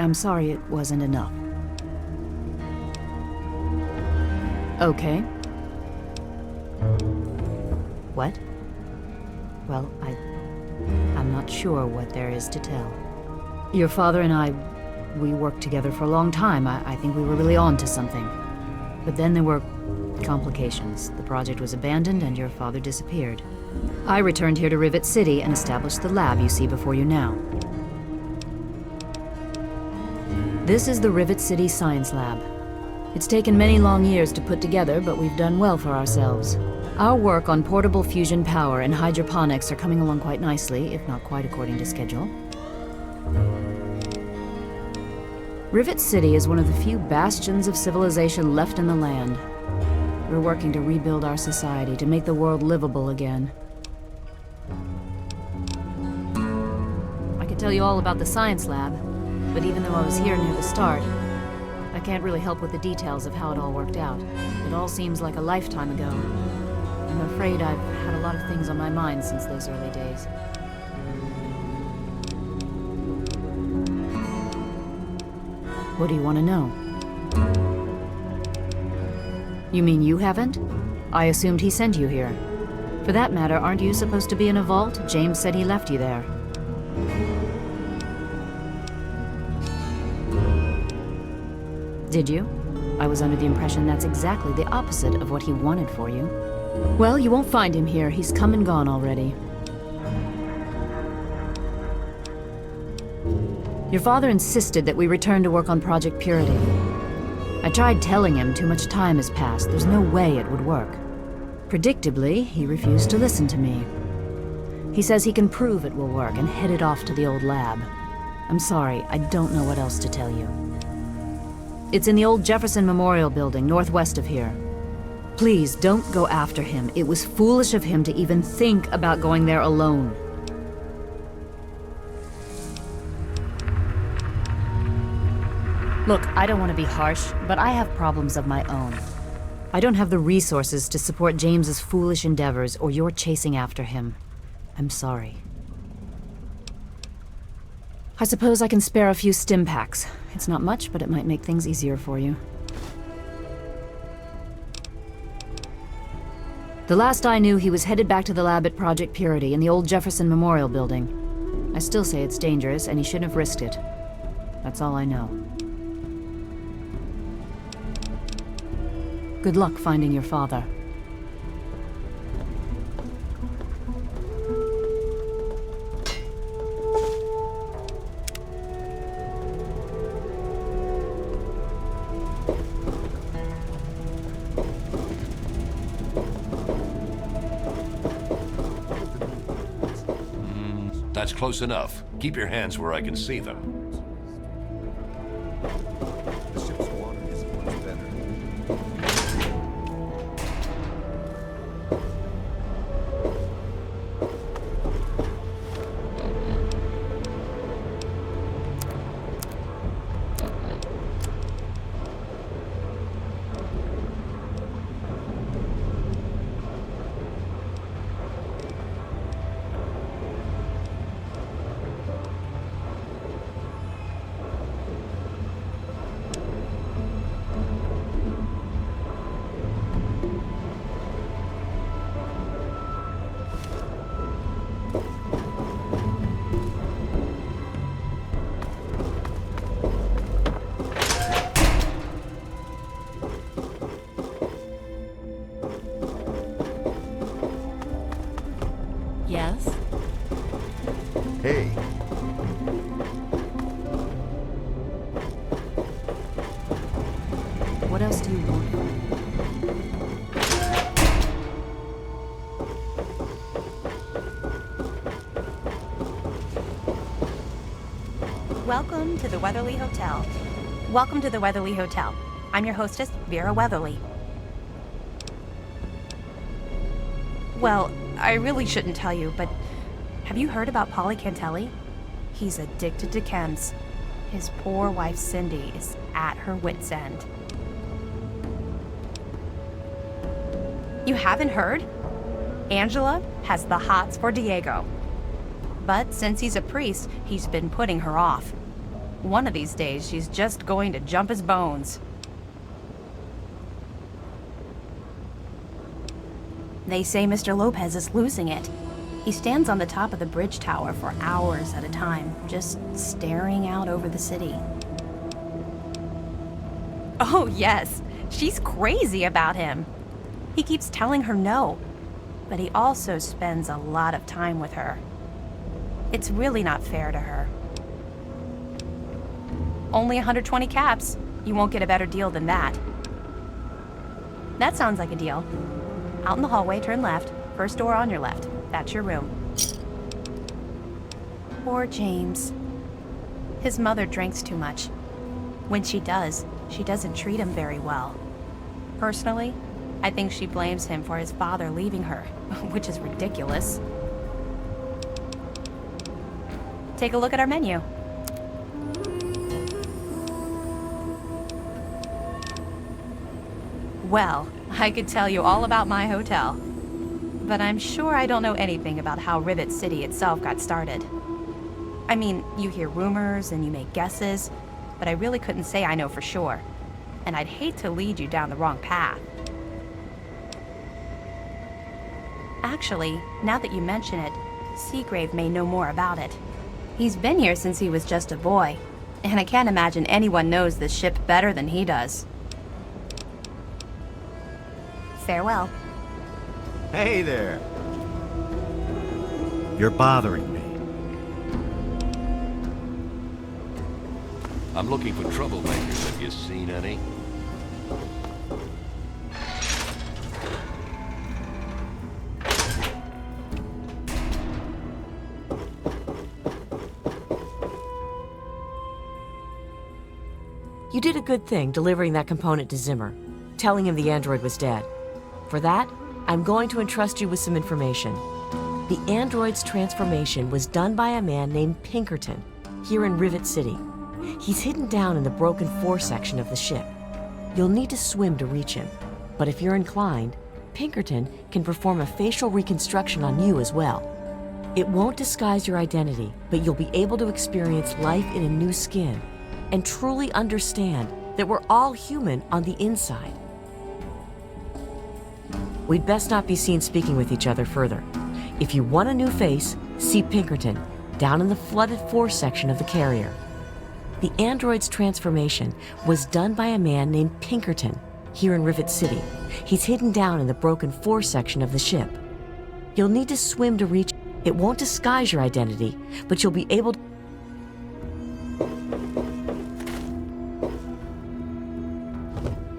I'm sorry it wasn't enough. Okay. What? Well, I'm not sure what there is to tell. Your father and I, We worked together for a long time. I think we were really on to something. But then there were complications. The project was abandoned and your father disappeared. I returned here to Rivet City and established the lab you see before you now. This is the Rivet City Science Lab. It's taken many long years to put together, but we've done well for ourselves. Our work on portable fusion power and hydroponics are coming along quite nicely, if not quite according to schedule. Rivet City is one of the few bastions of civilization left in the land. We're working to rebuild our society, to make the world livable again. I could tell you all about the science lab, but even though I was here near the start, I can't really help with the details of how it all worked out. It all seems like a lifetime ago. I'm afraid I've had a lot of things on my mind since those early days. What do you want to know? You mean you haven't? I assumed he sent you here. For that matter, aren't you supposed to be in a vault? James said he left you there. Did you? I was under the impression that's exactly the opposite of what he wanted for you. Well, you won't find him here. He's come and gone already. Your father insisted that we return to work on Project Purity. I tried telling him too much time has passed. There's no way it would work. Predictably, he refused to listen to me. He says he can prove it will work and headed off to the old lab. I'm sorry, I don't know what else to tell you. It's in the old Jefferson Memorial Building, northwest of here. Please, don't go after him. It was foolish of him to even think about going there alone. Look, I don't want to be harsh, but I have problems of my own. I don't have the resources to support James's foolish endeavors, or you're chasing after him. I'm sorry. I suppose I can spare a few stim packs. It's not much, but it might make things easier for you. The last I knew, he was headed back to the lab at Project Purity in the old Jefferson Memorial Building. I still say it's dangerous, and he shouldn't have risked it. That's all I know. Good luck finding your father. That's close enough. Keep your hands where I can see them. The ship's water is much better. Yes? Hey. What else do you want? Welcome to the Weatherly Hotel. Welcome to the Weatherly Hotel. I'm your hostess, Vera Weatherly. Well, I really shouldn't tell you, but have you heard about Polly Cantelli? He's addicted to chems. His poor wife, Cindy, is at her wit's end. You haven't heard? Angela has the hots for Diego. But since he's a priest, he's been putting her off. One of these days, she's just going to jump his bones. They say Mr. Lopez is losing it. He stands on the top of the bridge tower for hours at a time, just staring out over the city. Oh, yes. She's crazy about him. He keeps telling her no, but he also spends a lot of time with her. It's really not fair to her. Only 120 caps. You won't get a better deal than that. That sounds like a deal. Out in the hallway, turn left. First door on your left. That's your room. Poor James. His mother drinks too much. When she does, she doesn't treat him very well. Personally, I think she blames him for his father leaving her, which is ridiculous. Take a look at our menu. Well, I could tell you all about my hotel, but I'm sure I don't know anything about how Rivet City itself got started. I mean, you hear rumors and you make guesses, but I really couldn't say I know for sure, and I'd hate to lead you down the wrong path. Actually, now that you mention it, Seagrave may know more about it. He's been here since he was just a boy, and I can't imagine anyone knows this ship better than he does. Farewell. Hey there. You're bothering me. I'm looking for troublemakers. Have you seen any? You did a good thing delivering that component to Zimmer, telling him the android was dead. For that, I'm going to entrust you with some information. The android's transformation was done by a man named Pinkerton, here in Rivet City. He's hidden down in the broken fore section of the ship. You'll need to swim to reach him, but if you're inclined, Pinkerton can perform a facial reconstruction on you as well. It won't disguise your identity, but you'll be able to experience life in a new skin and truly understand that we're all human on the inside. We'd best not be seen speaking with each other further. If you want a new face, see Pinkerton, down in the flooded fore section of the carrier. The android's transformation was done by a man named Pinkerton, here in Rivet City. He's hidden down in the broken fore section of the ship. You'll need to swim to reach. It won't disguise your identity, but you'll be able to.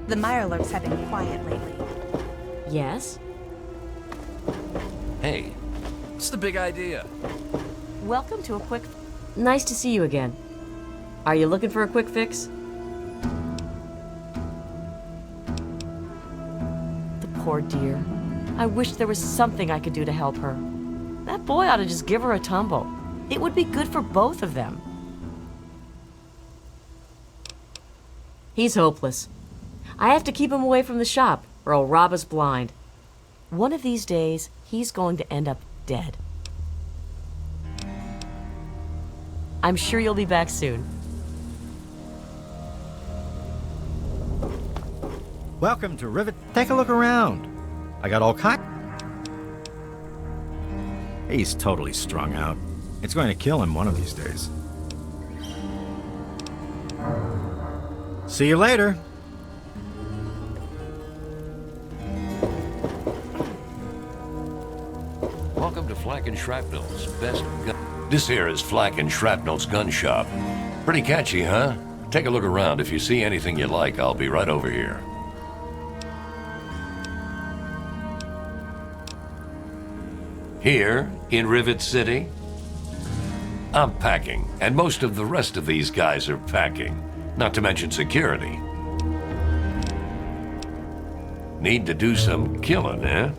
The Mirelurks have been quiet lately. Yes? Hey. What's the big idea? Welcome to a quick... Nice to see you again. Are you looking for a quick fix? The poor dear. I wish there was something I could do to help her. That boy ought to just give her a tumble. It would be good for both of them. He's hopeless. I have to keep him away from the shop, or he'll rob us blind. One of these days, he's going to end up dead. I'm sure you'll be back soon. Welcome to Rivet. Take a look around. I got all kinds. He's totally strung out. It's going to kill him one of these days. See you later. Welcome to Flak and Shrapnel's best gun. This here is Flak and Shrapnel's gun shop. Pretty catchy, huh? Take a look around. If you see anything you like, I'll be right over here. Here, in Rivet City, I'm packing, and most of the rest of these guys are packing, not to mention security. Need to do some killing, eh?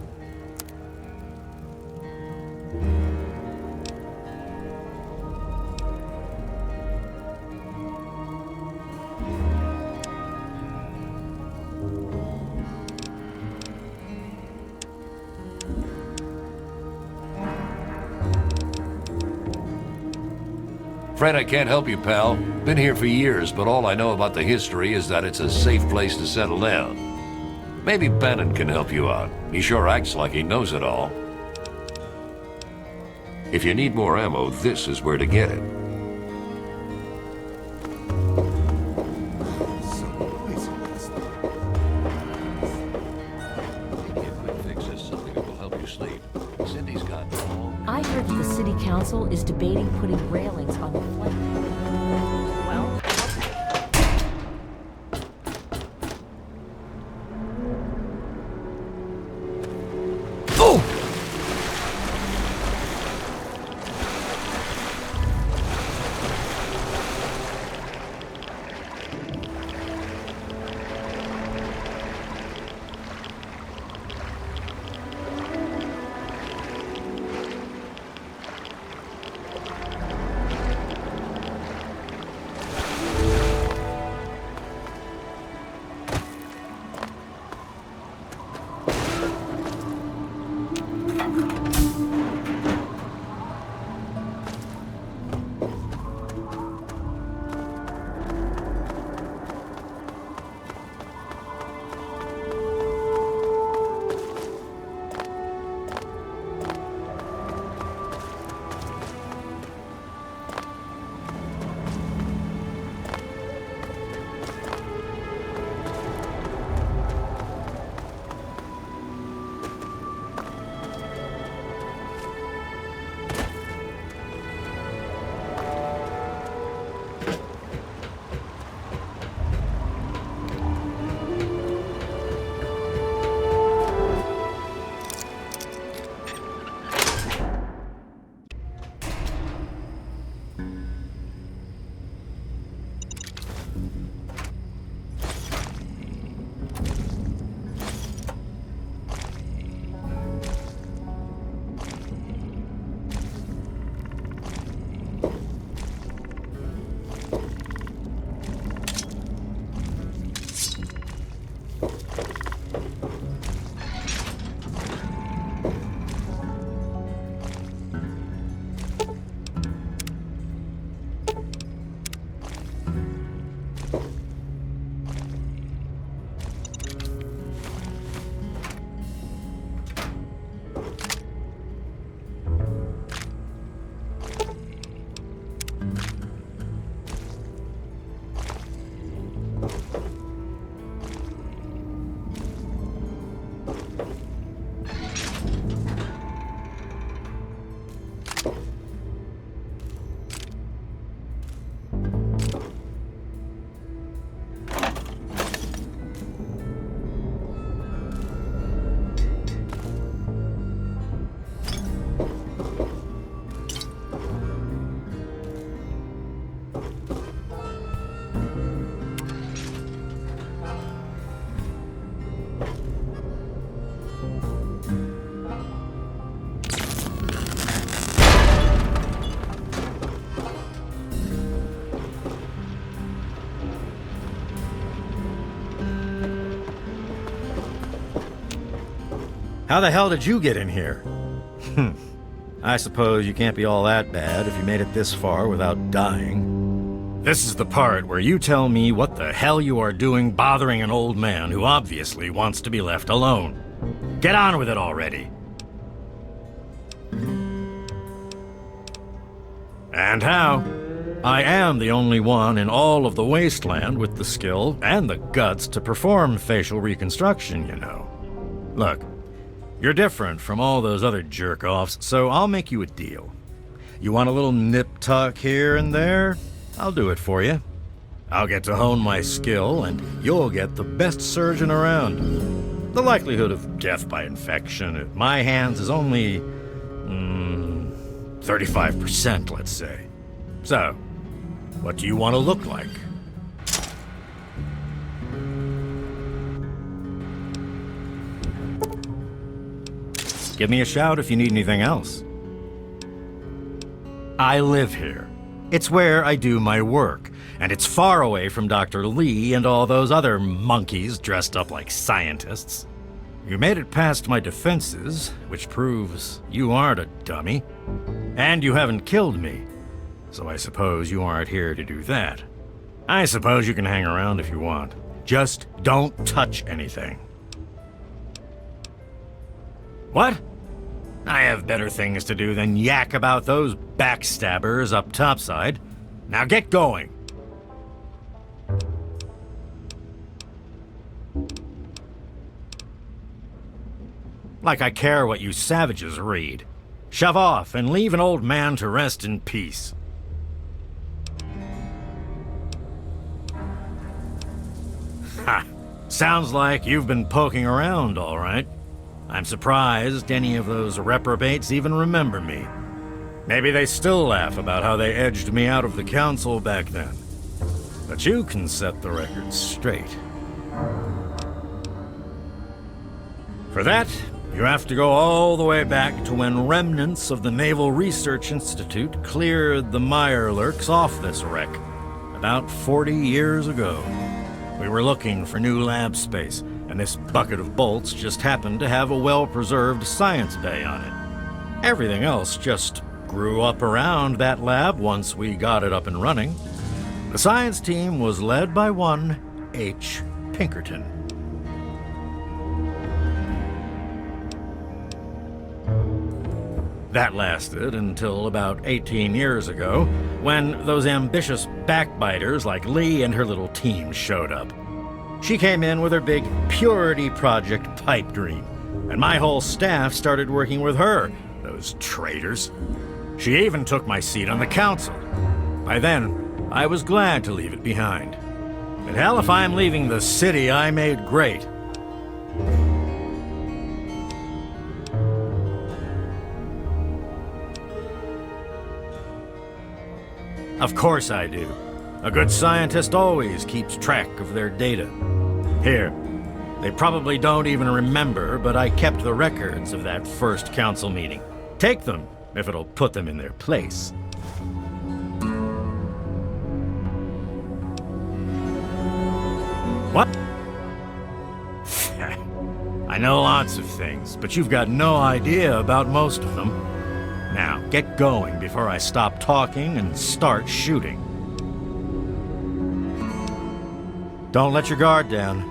Afraid I can't help you, pal. Been here for years, but all I know about the history is that it's a safe place to settle down. Maybe Bannon can help you out. He sure acts like he knows it all. If you need more ammo, this is where to get it. is debating putting railings on the flight. Well, How the hell did you get in here? I suppose you can't be all that bad if you made it this far without dying. This is the part where you tell me what the hell you are doing bothering an old man who obviously wants to be left alone. Get on with it already. And how? I am the only one in all of the wasteland with the skill and the guts to perform facial reconstruction, you know. Look, you're different from all those other jerk-offs, so I'll make you a deal. You want a little nip-tuck here and there? I'll do it for you. I'll get to hone my skill, and you'll get the best surgeon around. The likelihood of death by infection at my hands is only 35%, let's say. So, what do you want to look like? Give me a shout if you need anything else. I live here. It's where I do my work, and it's far away from Dr. Lee and all those other monkeys dressed up like scientists. You made it past my defenses, which proves you aren't a dummy. And you haven't killed me, so I suppose you aren't here to do that. I suppose you can hang around if you want. Just don't touch anything. What? I have better things to do than yak about those backstabbers up topside. Now get going. Like I care what you savages read. Shove off and leave an old man to rest in peace. Ha! Sounds like you've been poking around, all right. I'm surprised any of those reprobates even remember me. Maybe they still laugh about how they edged me out of the council back then. But you can set the record straight. For that, you have to go all the way back to when remnants of the Naval Research Institute cleared the Mirelurks off this wreck, about 40 years ago. We were looking for new lab space, and this bucket of bolts just happened to have a well-preserved science bay on it. Everything else just grew up around that lab once we got it up and running. The science team was led by one H. Pinkerton. That lasted until about 18 years ago, when those ambitious backbiters like Lee and her little team showed up. She came in with her big Purity Project pipe dream, and my whole staff started working with her, those traitors. She even took my seat on the council. By then, I was glad to leave it behind. But hell, if I'm leaving the city I made great. Of course I do. A good scientist always keeps track of their data. Here, they probably don't even remember, but I kept the records of that first council meeting. Take them, if it'll put them in their place. What? I know lots of things, but you've got no idea about most of them. Now, get going before I stop talking and start shooting. Don't let your guard down.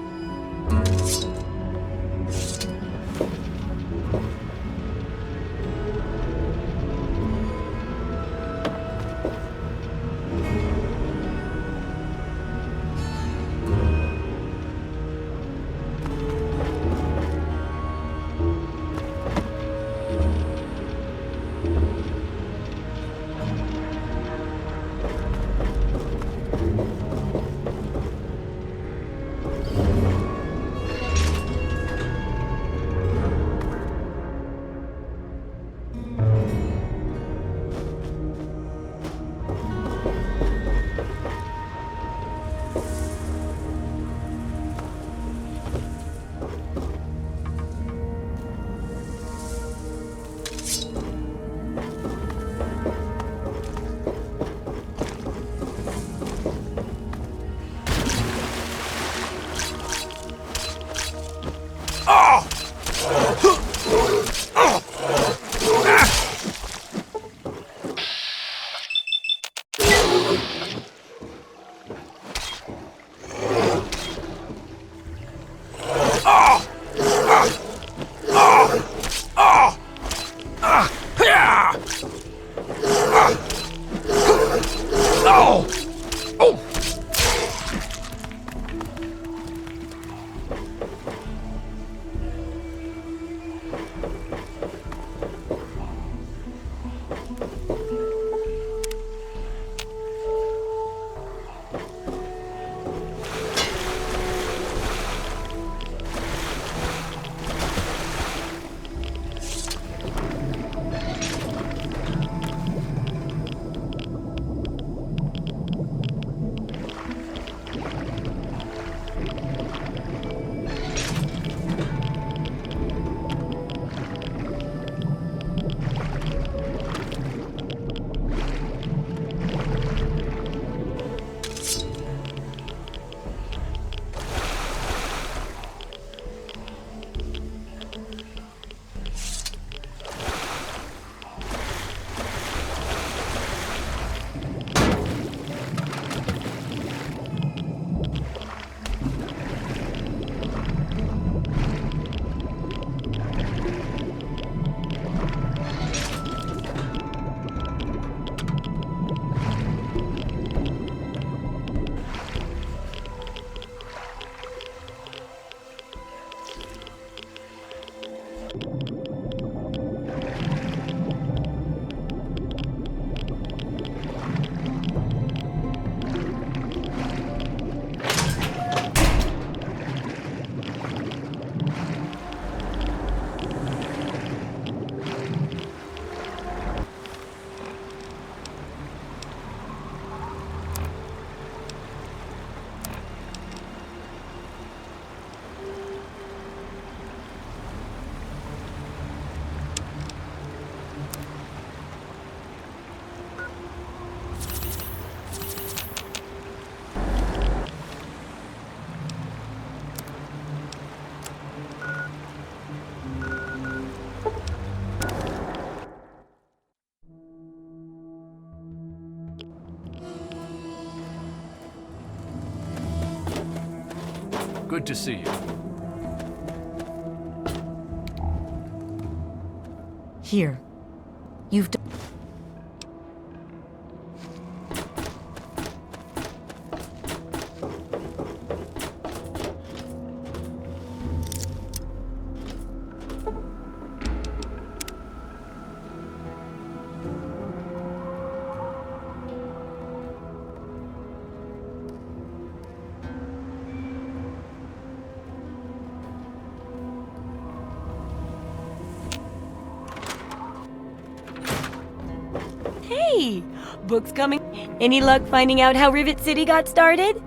Good to see you. Here. You've done. Hey! Book's coming. Any luck finding out how Rivet City got started?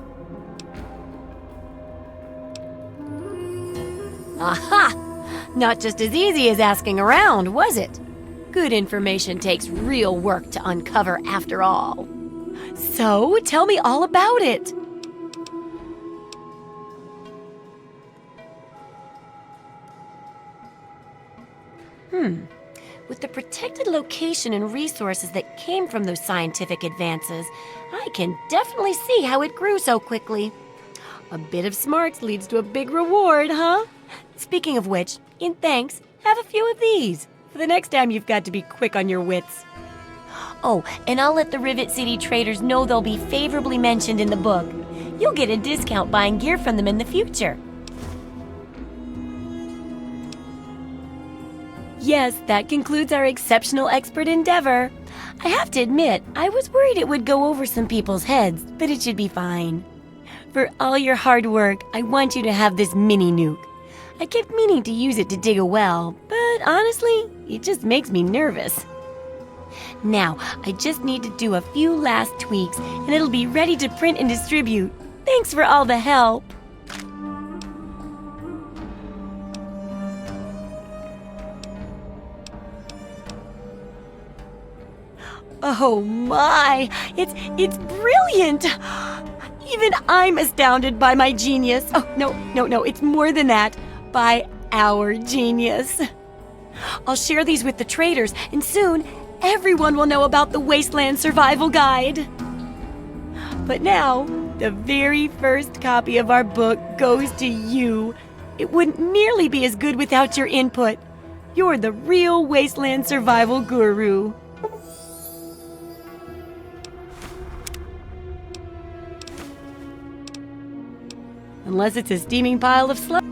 Aha! Not just as easy as asking around, was it? Good information takes real work to uncover after all. So, tell me all about it. With the protected location and resources that came from those scientific advances, I can definitely see how it grew so quickly. A bit of smarts leads to a big reward, huh? Speaking of which, in thanks, have a few of these for the next time you've got to be quick on your wits. Oh, and I'll let the Rivet City traders know they'll be favorably mentioned in the book. You'll get a discount buying gear from them in the future. Yes, that concludes our exceptional expert endeavor. I have to admit, I was worried it would go over some people's heads, but it should be fine. For all your hard work, I want you to have this mini nuke. I kept meaning to use it to dig a well, but honestly, it just makes me nervous. Now, I just need to do a few last tweaks, and it'll be ready to print and distribute. Thanks for all the help. Oh my! It's brilliant! Even I'm astounded by my genius. Oh, no, it's more than that. By our genius. I'll share these with the traders, and soon everyone will know about the Wasteland Survival Guide. But now, the very first copy of our book goes to you. It wouldn't nearly be as good without your input. You're the real Wasteland Survival Guru. Unless it's a steaming pile of sludge.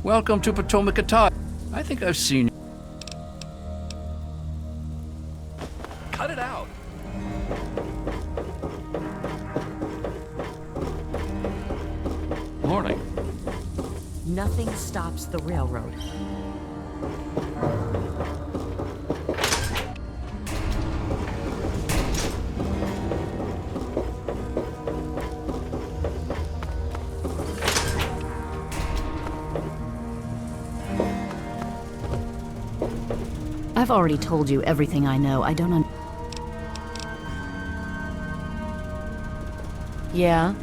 Welcome to Potomac. I think I've seen you. Cut it out! Morning. Nothing stops the railroad. I've already told you everything I know. I don't Yeah?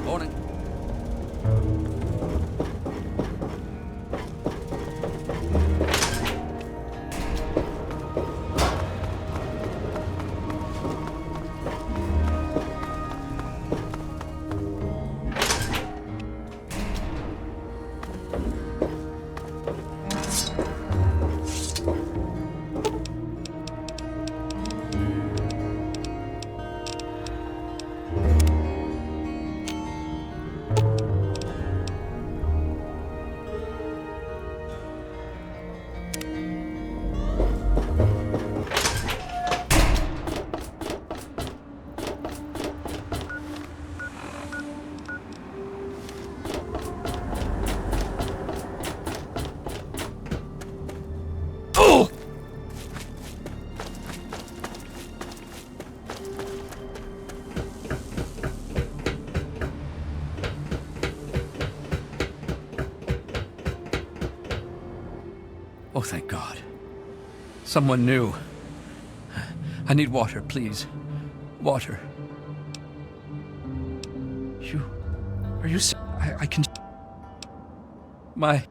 Morning. thank God. Someone knew. I need water, please. Water. Are you... I can... My...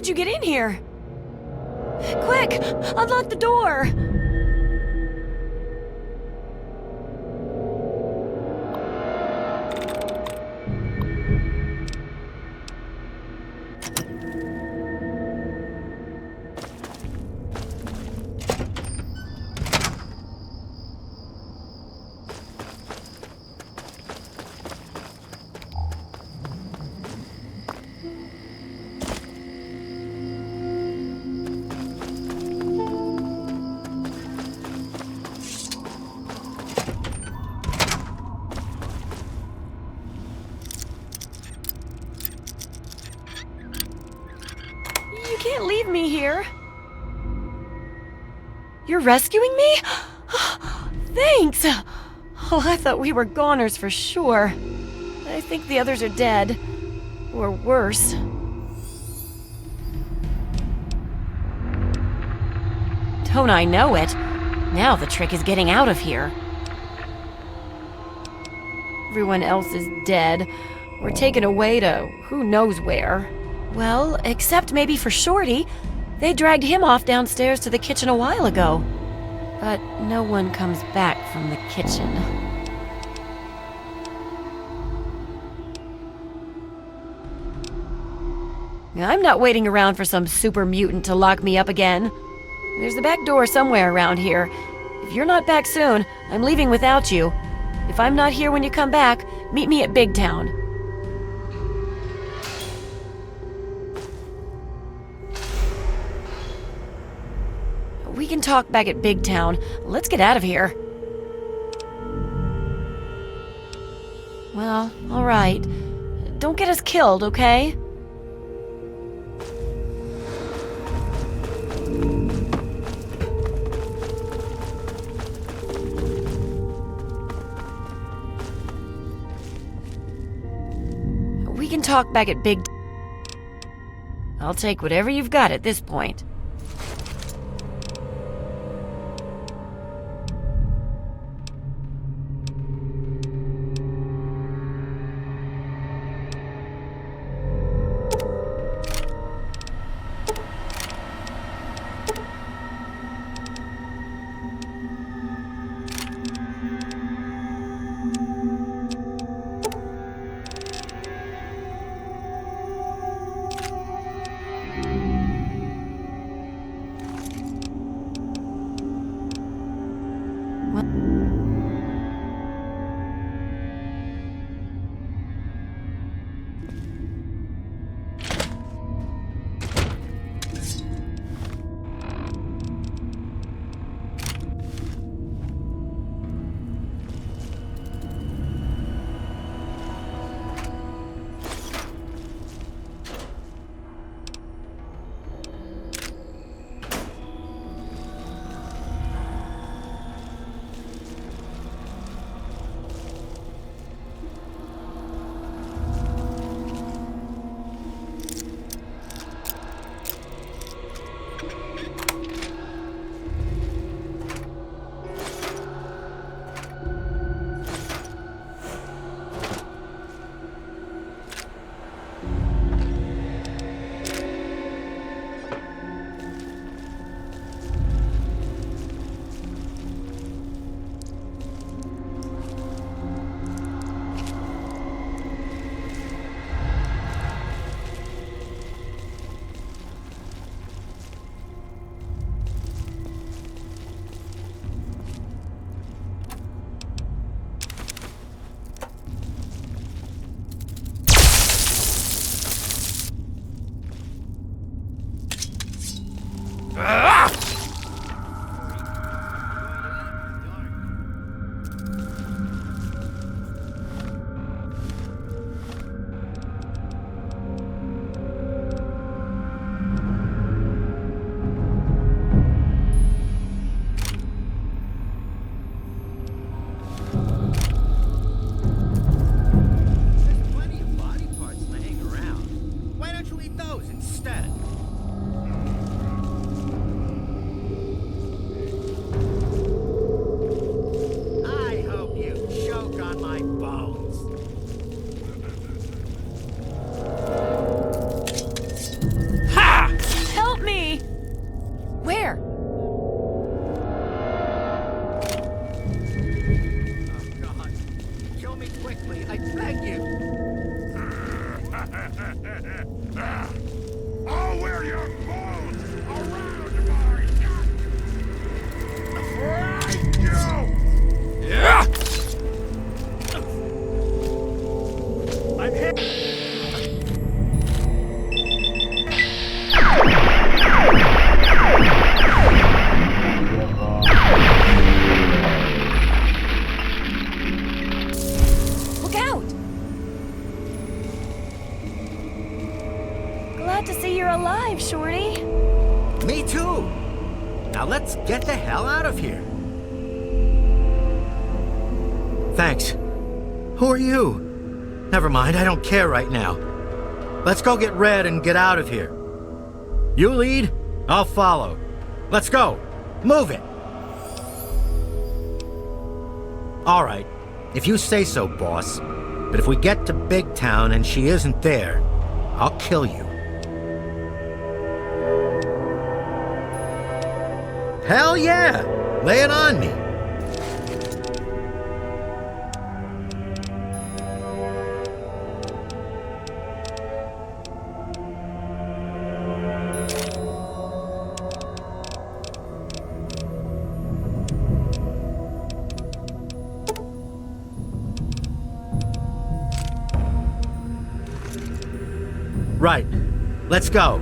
How'd you get in here? Quick! Unlock the door! You can't leave me here. You're rescuing me? Thanks! Oh, I thought we were goners for sure. I think the others are dead. Or worse. Don't I know it? Now the trick is getting out of here. Everyone else is dead, or taken away to who knows where. Well, except maybe for Shorty. They dragged him off downstairs to the kitchen a while ago. But no one comes back from the kitchen. I'm not waiting around for some super mutant to lock me up again. There's the back door somewhere around here. If you're not back soon, I'm leaving without you. If I'm not here when you come back, meet me at Big Town. We can talk back at Big Town. Let's get out of here. Well, all right. Don't get us killed, okay? We can talk back at Big... I'll take whatever you've got at this point. Shorty. Me too. Now let's get the hell out of here. Thanks. Who are you? Never mind, I don't care right now. Let's go get Red and get out of here. You lead, I'll follow. Let's go. Move it. All right, if you say so, boss. But if we get to Big Town and she isn't there, I'll kill you. Hell yeah! Lay it on me. Right. Let's go.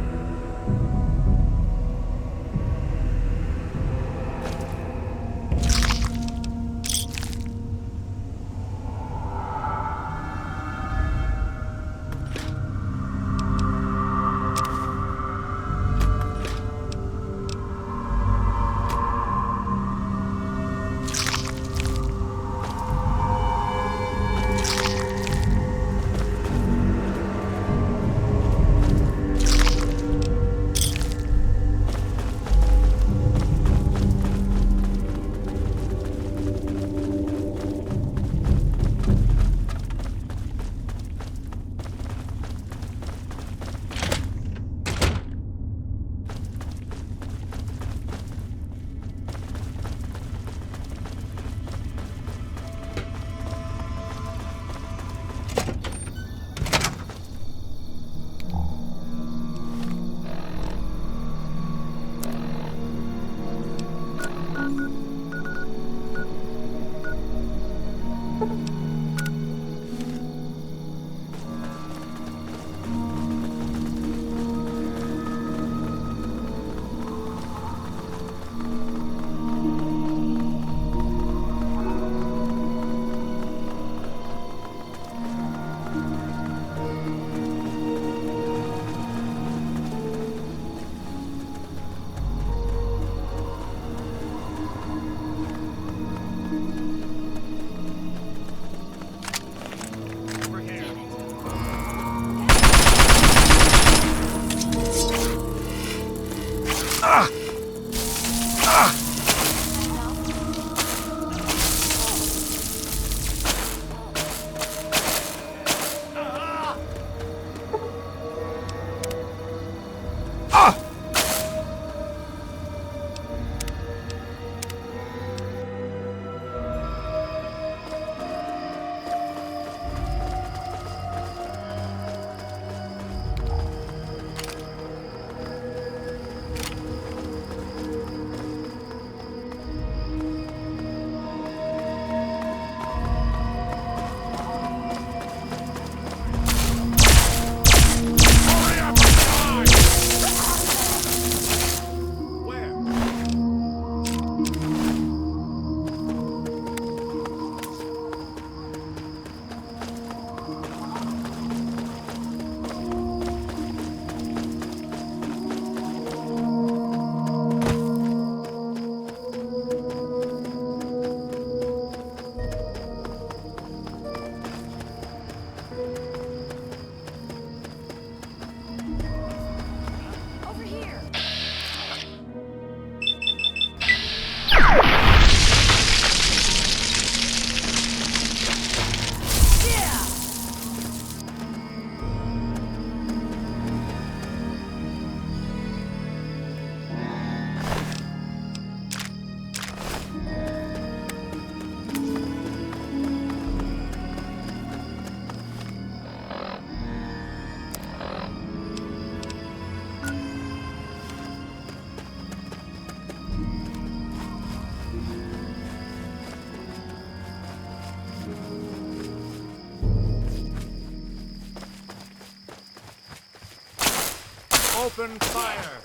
Open fire!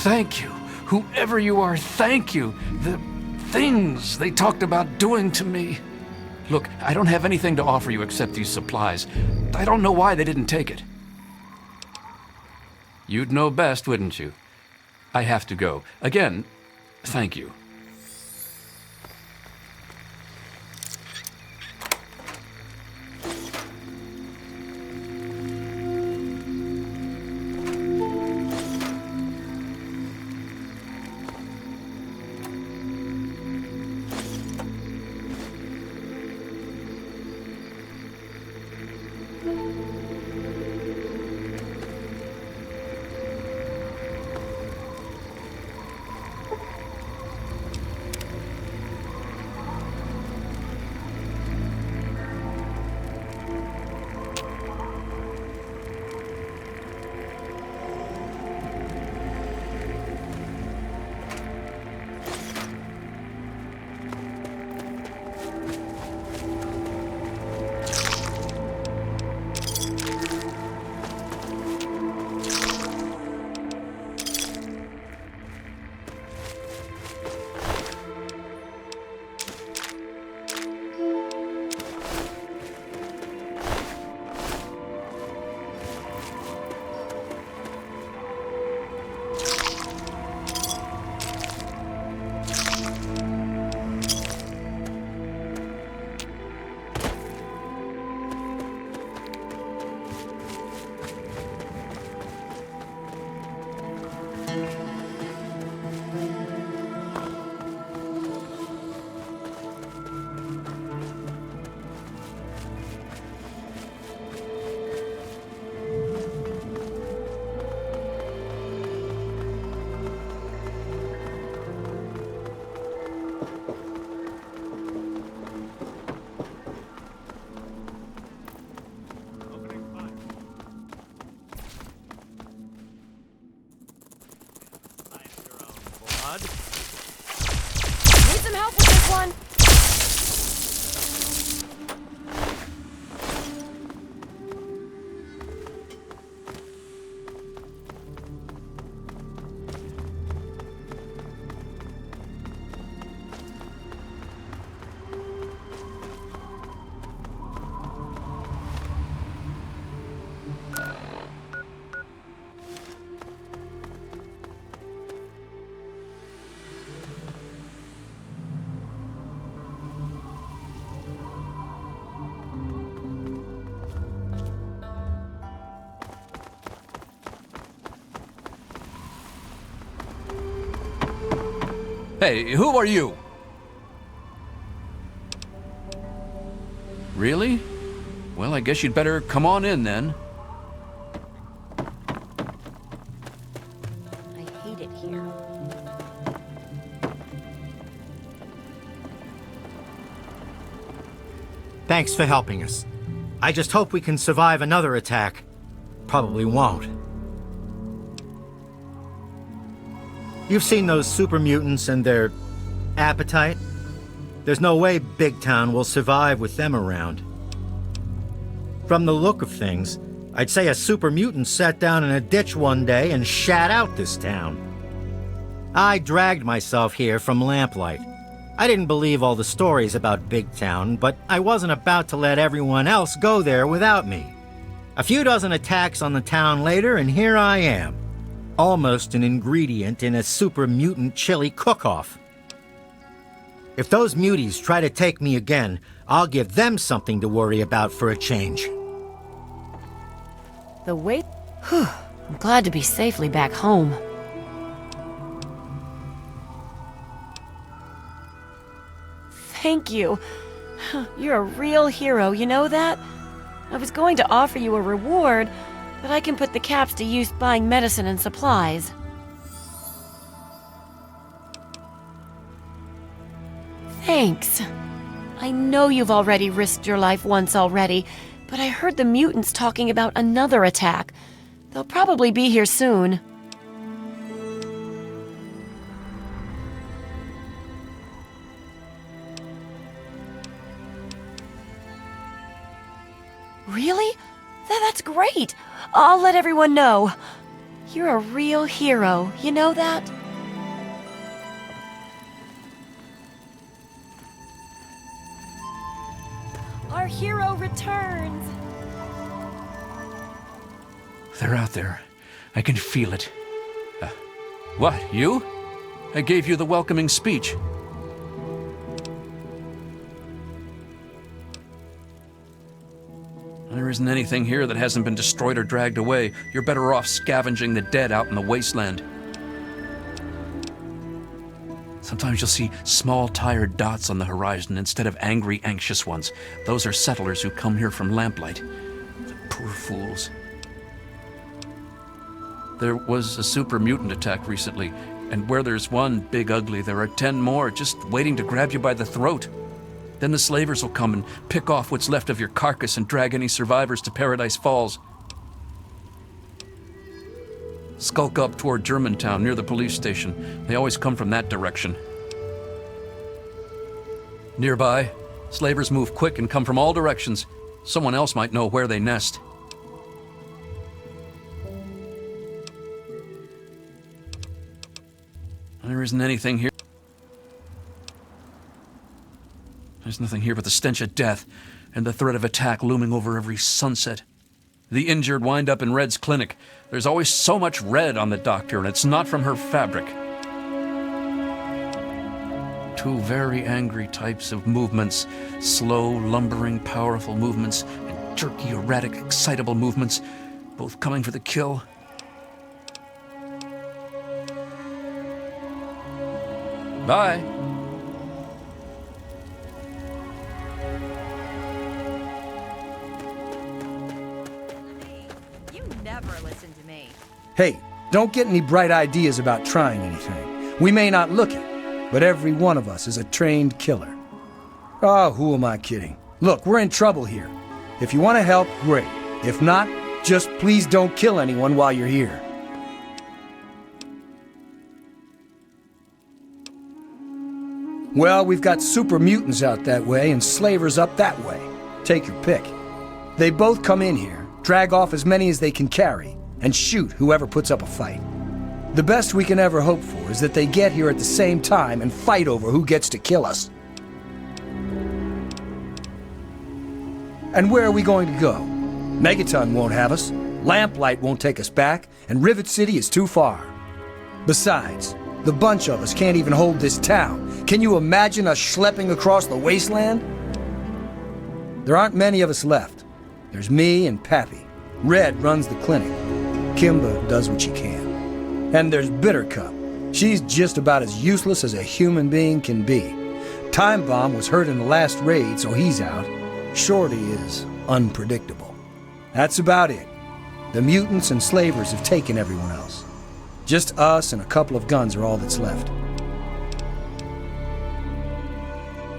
Thank you. Whoever you are, thank you. The things they talked about doing to me. Look, I don't have anything to offer you except these supplies. I don't know why they didn't take it. You'd know best, wouldn't you? I have to go. Again, thank you. Need some help with this one? Hey, who are you? Really? Well, I guess you'd better come on in then. I hate it here. Thanks for helping us. I just hope we can survive another attack. Probably won't. You've seen those super mutants and their appetite? There's no way Big Town will survive with them around. From the look of things, I'd say a super mutant sat down in a ditch one day and shat out this town. I dragged myself here from Lamplight. I didn't believe all the stories about Big Town, but I wasn't about to let everyone else go there without me. A few dozen attacks on the town later, and here I am. Almost an ingredient in a super mutant chili cook-off. If those muties try to take me again, I'll give them something to worry about for a change. The wait... Whew. I'm glad to be safely back home. Thank you. You're a real hero, you know that? I was going to offer you a reward, but I can put the caps to use buying medicine and supplies. Thanks. I know you've already risked your life once already, but I heard the mutants talking about another attack. They'll probably be here soon. Really? That's great! I'll let everyone know. You're a real hero, you know that? Our hero returns! They're out there. I can feel it. What, you? I gave you the welcoming speech. There isn't anything here that hasn't been destroyed or dragged away. You're better off scavenging the dead out in the wasteland. Sometimes you'll see small, tired dots on the horizon instead of angry, anxious ones. Those are settlers who come here from lamplight. The poor fools. There was a super mutant attack recently, and where there's one big ugly, there are 10 more just waiting to grab you by the throat. Then the slavers will come and pick off what's left of your carcass and drag any survivors to Paradise Falls. Skulk up toward Germantown near the police station. They always come from that direction. Nearby, slavers move quick and come from all directions. Someone else might know where they nest. There isn't anything here. There's nothing here but the stench of death and the threat of attack looming over every sunset. The injured wind up in Red's clinic. There's always so much red on the doctor, and it's not from her fabric. Two very angry types of movements. Slow, lumbering, powerful movements, and jerky, erratic, excitable movements, both coming for the kill. Bye. Listen to me. Hey, don't get any bright ideas about trying anything. We may not look it, but every one of us is a trained killer. Oh, who am I kidding? Look, we're in trouble here. If you want to help, great. If not, just please don't kill anyone while you're here. Well, we've got super mutants out that way and slavers up that way. Take your pick. They both come in here, drag off as many as they can carry, and shoot whoever puts up a fight. The best we can ever hope for is that they get here at the same time and fight over who gets to kill us. And where are we going to go? Megaton won't have us, Lamplight won't take us back, and Rivet City is too far. Besides, the bunch of us can't even hold this town. Can you imagine us schlepping across the wasteland? There aren't many of us left. There's me and Pappy. Red runs the clinic. Kimba does what she can. And there's Bittercup. She's just about as useless as a human being can be. Time Bomb was hurt in the last raid, so he's out. Shorty is unpredictable. That's about it. The mutants and slavers have taken everyone else. Just us and a couple of guns are all that's left.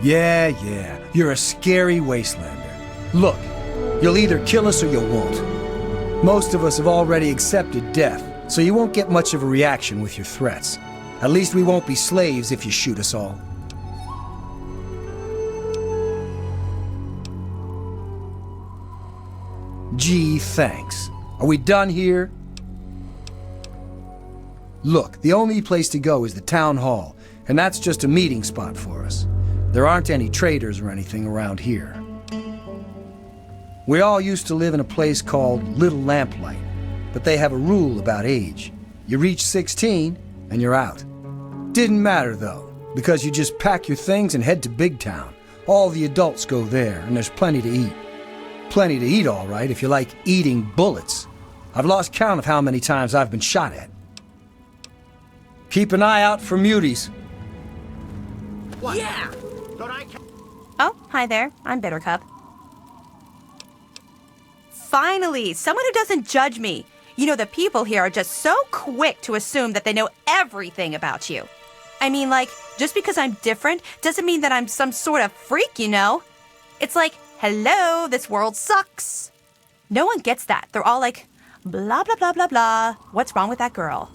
Yeah, you're a scary wastelander. Look, you'll either kill us or you won't. Most of us have already accepted death, so you won't get much of a reaction with your threats. At least we won't be slaves if you shoot us all. Gee, thanks. Are we done here? Look, the only place to go is the town hall, and that's just a meeting spot for us. There aren't any traders or anything around here. We all used to live in a place called Little Lamplight, but they have a rule about age. You reach 16, and you're out. Didn't matter, though, because you just pack your things and head to Big Town. All the adults go there, and there's plenty to eat. Plenty to eat, all right, if you like eating bullets. I've lost count of how many times I've been shot at. Keep an eye out for muties. What? Yeah! Oh, hi there. I'm Bittercup. Finally, someone who doesn't judge me. You know, the people here are just so quick to assume that they know everything about you. I mean, like, just because I'm different doesn't mean that I'm some sort of freak, you know? It's like, hello, this world sucks. No one gets that. They're all like, blah, blah, blah, blah, blah. What's wrong with that girl?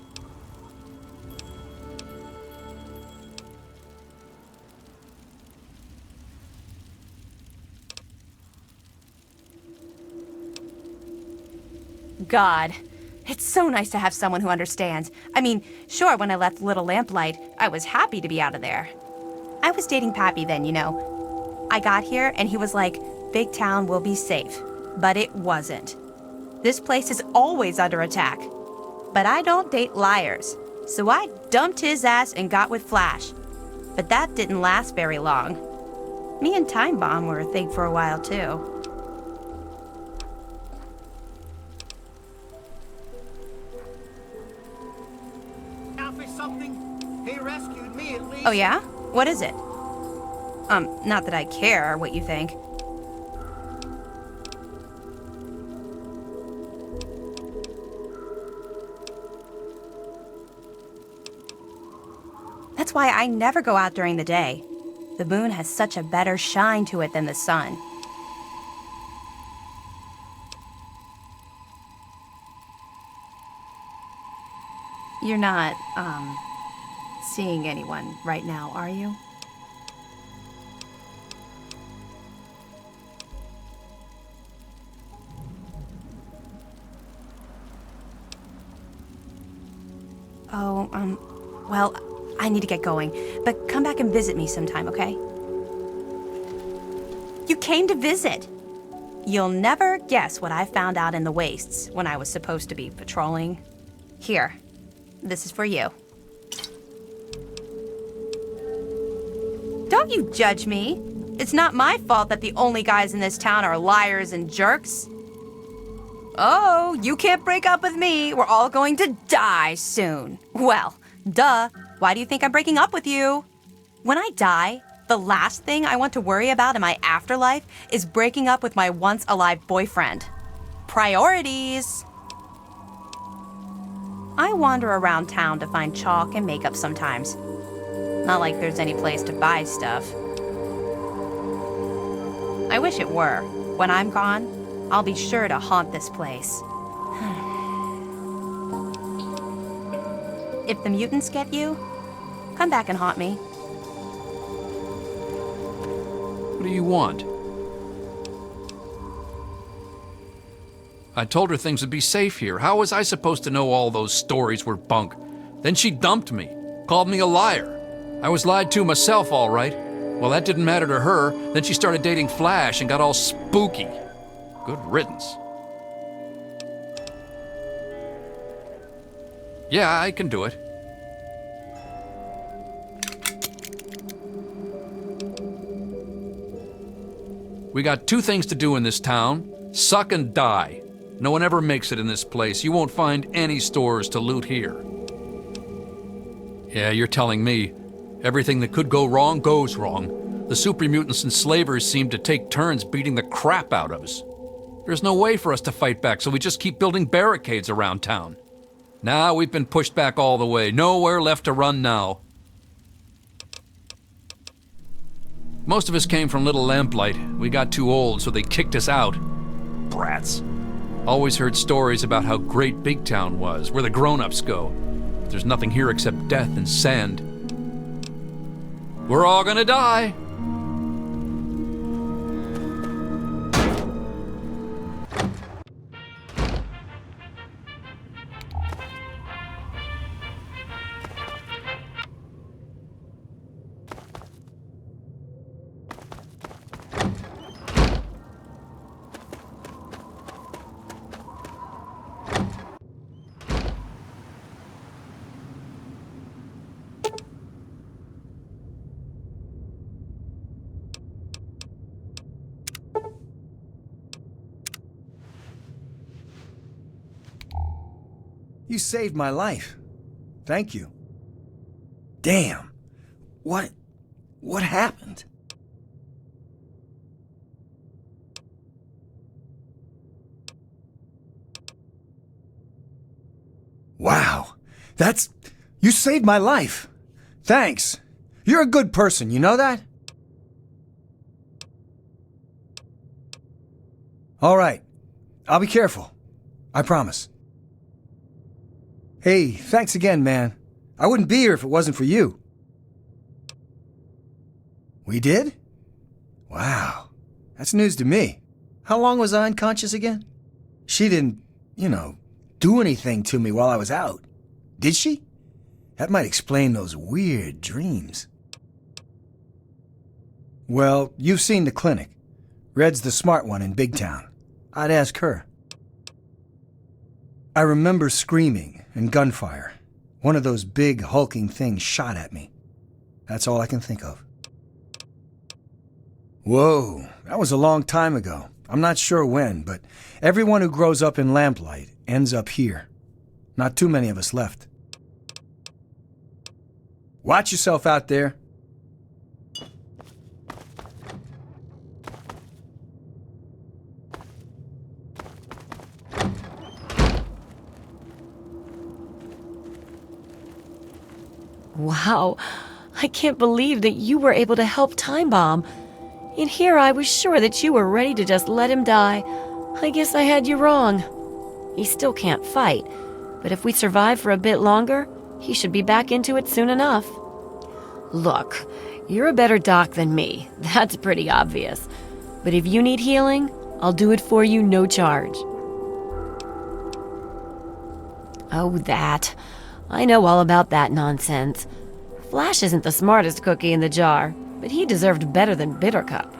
God, it's so nice to have someone who understands. I mean, sure, when I left Little Lamplight, I was happy to be out of there. I was dating Pappy then, you know. I got here and he was like, Big Town will be safe. But it wasn't. This place is always under attack. But I don't date liars. So I dumped his ass and got with Flash. But that didn't last very long. Me and Time Bomb were a thing for a while, too. He rescued me at least. Oh yeah? What is it? Not that I care what you think. That's why I never go out during the day. The moon has such a better shine to it than the sun. You're not, seeing anyone right now, are you? Oh, well, I need to get going, but come back and visit me sometime, okay? You came to visit! You'll never guess what I found out in the wastes when I was supposed to be patrolling. Here, this is for you. Don't you judge me. It's not my fault that the only guys in this town are liars and jerks. Oh, you can't break up with me. We're all going to die soon. Well, duh. Why do you think I'm breaking up with you? When I die, the last thing I want to worry about in my afterlife is breaking up with my once alive boyfriend. Priorities. I wander around town to find chalk and makeup sometimes. Not like there's any place to buy stuff. I wish it were. When I'm gone, I'll be sure to haunt this place. If the mutants get you, come back and haunt me. What do you want? I told her things would be safe here. How was I supposed to know all those stories were bunk? Then she dumped me, called me a liar. I was lied to myself, all right. Well, that didn't matter to her. Then she started dating Flash and got all spooky. Good riddance. Yeah, I can do it. We got two things to do in this town. Suck and die. No one ever makes it in this place. You won't find any stores to loot here. Yeah, you're telling me. Everything that could go wrong goes wrong. The super mutants and slavers seem to take turns beating the crap out of us. There's no way for us to fight back, so we just keep building barricades around town. Now we've been pushed back all the way. Nowhere left to run now. Most of us came from Little Lamplight. We got too old, so they kicked us out. Brats. Always heard stories about how great Big Town was, where the grown-ups go. There's nothing here except death and sand. We're all gonna die. You saved my life. Thank you. Damn. What happened? Wow. You saved my life. Thanks. You're a good person, you know that? All right. I'll be careful. I promise. Hey, thanks again, man. I wouldn't be here if it wasn't for you. We did? Wow. That's news to me. How long was I unconscious again? She didn't, do anything to me while I was out. Did she? That might explain those weird dreams. Well, you've seen the clinic. Red's the smart one in Big Town. I'd ask her. I remember screaming and gunfire. One of those big, hulking things shot at me. That's all I can think of. Whoa, that was a long time ago. I'm not sure when, but everyone who grows up in Lamplight ends up here. Not too many of us left. Watch yourself out there. Wow, I can't believe that you were able to help Time Bomb. In here I was sure that you were ready to just let him die. I guess I had you wrong. He still can't fight, but if we survive for a bit longer, he should be back into it soon enough. Look, you're a better doc than me. That's pretty obvious. But if you need healing, I'll do it for you, no charge. Oh, that. I know all about that nonsense. Flash isn't the smartest cookie in the jar, but he deserved better than Bittercup.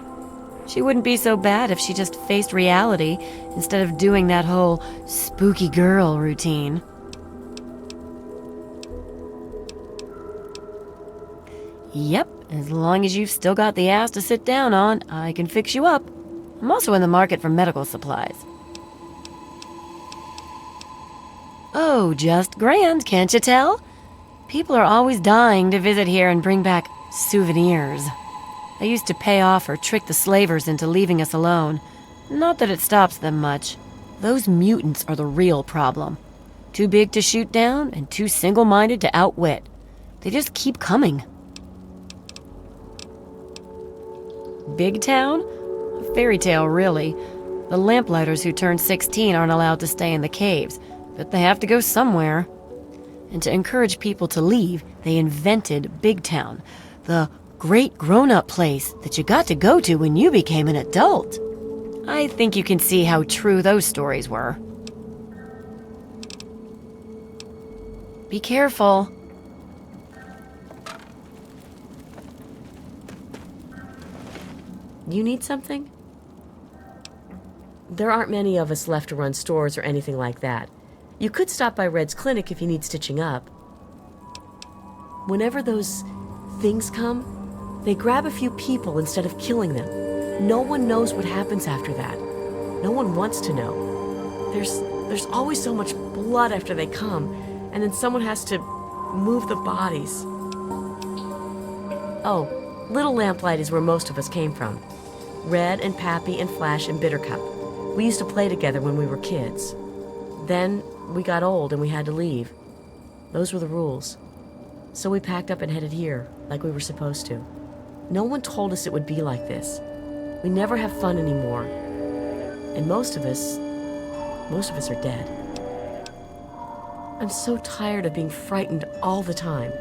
She wouldn't be so bad if she just faced reality instead of doing that whole spooky girl routine. Yep, as long as you've still got the ass to sit down on, I can fix you up. I'm also in the market for medical supplies. Oh, just grand, can't you tell? People are always dying to visit here and bring back souvenirs. I used to pay off or trick the slavers into leaving us alone. Not that it stops them much. Those mutants are the real problem. Too big to shoot down and too single-minded to outwit. They just keep coming. Big Town? A fairy tale, really. The lamplighters who turn 16 aren't allowed to stay in the caves, but they have to go somewhere. And to encourage people to leave, they invented Big Town, the great grown-up place that you got to go to when you became an adult. I think you can see how true those stories were. Be careful. You need something? There aren't many of us left to run stores or anything like that. You could stop by Red's clinic if you need stitching up. Whenever those things come, they grab a few people instead of killing them. No one knows what happens after that. No one wants to know. There's always so much blood after they come, and then someone has to move the bodies. Oh, Little Lamplight is where most of us came from. Red and Pappy and Flash and Bittercup. We used to play together when we were kids. Then we got old and we had to leave. Those were the rules. So we packed up and headed here, like we were supposed to. No one told us it would be like this. We never have fun anymore. And most of us are dead. I'm so tired of being frightened all the time.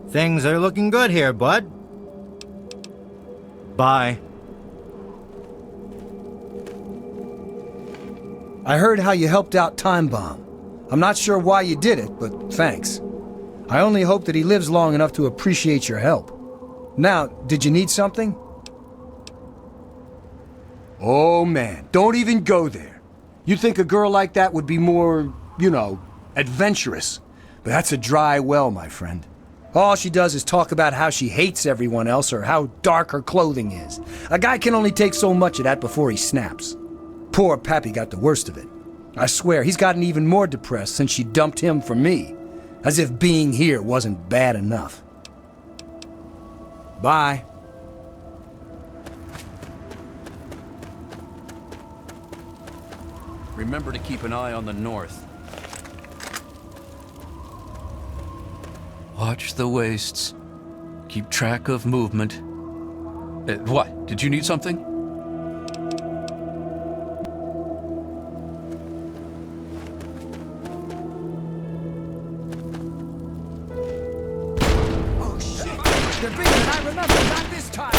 Things are looking good here, bud. Bye. I heard how you helped out Time Bomb. I'm not sure why you did it, but thanks. I only hope that he lives long enough to appreciate your help. Now, did you need something? Oh man, don't even go there. You'd think a girl like that would be more, adventurous. But that's a dry well, my friend. All she does is talk about how she hates everyone else or how dark her clothing is. A guy can only take so much of that before he snaps. Poor Pappy got the worst of it. I swear, he's gotten even more depressed since she dumped him for me. As if being here wasn't bad enough. Bye. Remember to keep an eye on the north. Watch the wastes. Keep track of movement. What? Did you need something? They're bigger than I remember, not this time!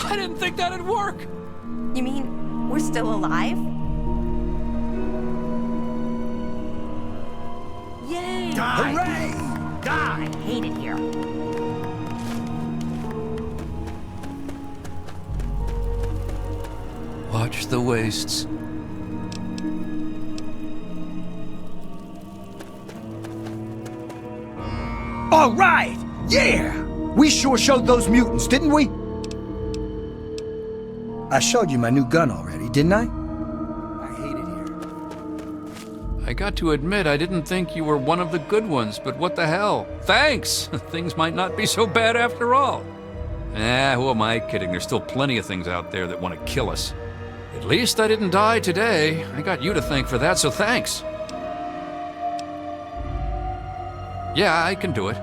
I didn't think that'd work! You mean we're still alive? Yay! Die! Hooray! I hate it here. Watch the wastes. All right! Yeah! We sure showed those mutants, didn't we? I showed you my new gun already, didn't I? I hate it here. I got to admit, I didn't think you were one of the good ones, but what the hell? Thanks! Things might not be so bad after all. Who am I kidding? There's still plenty of things out there that want to kill us. At least I didn't die today. I got you to thank for that, so thanks. Yeah, I can do it.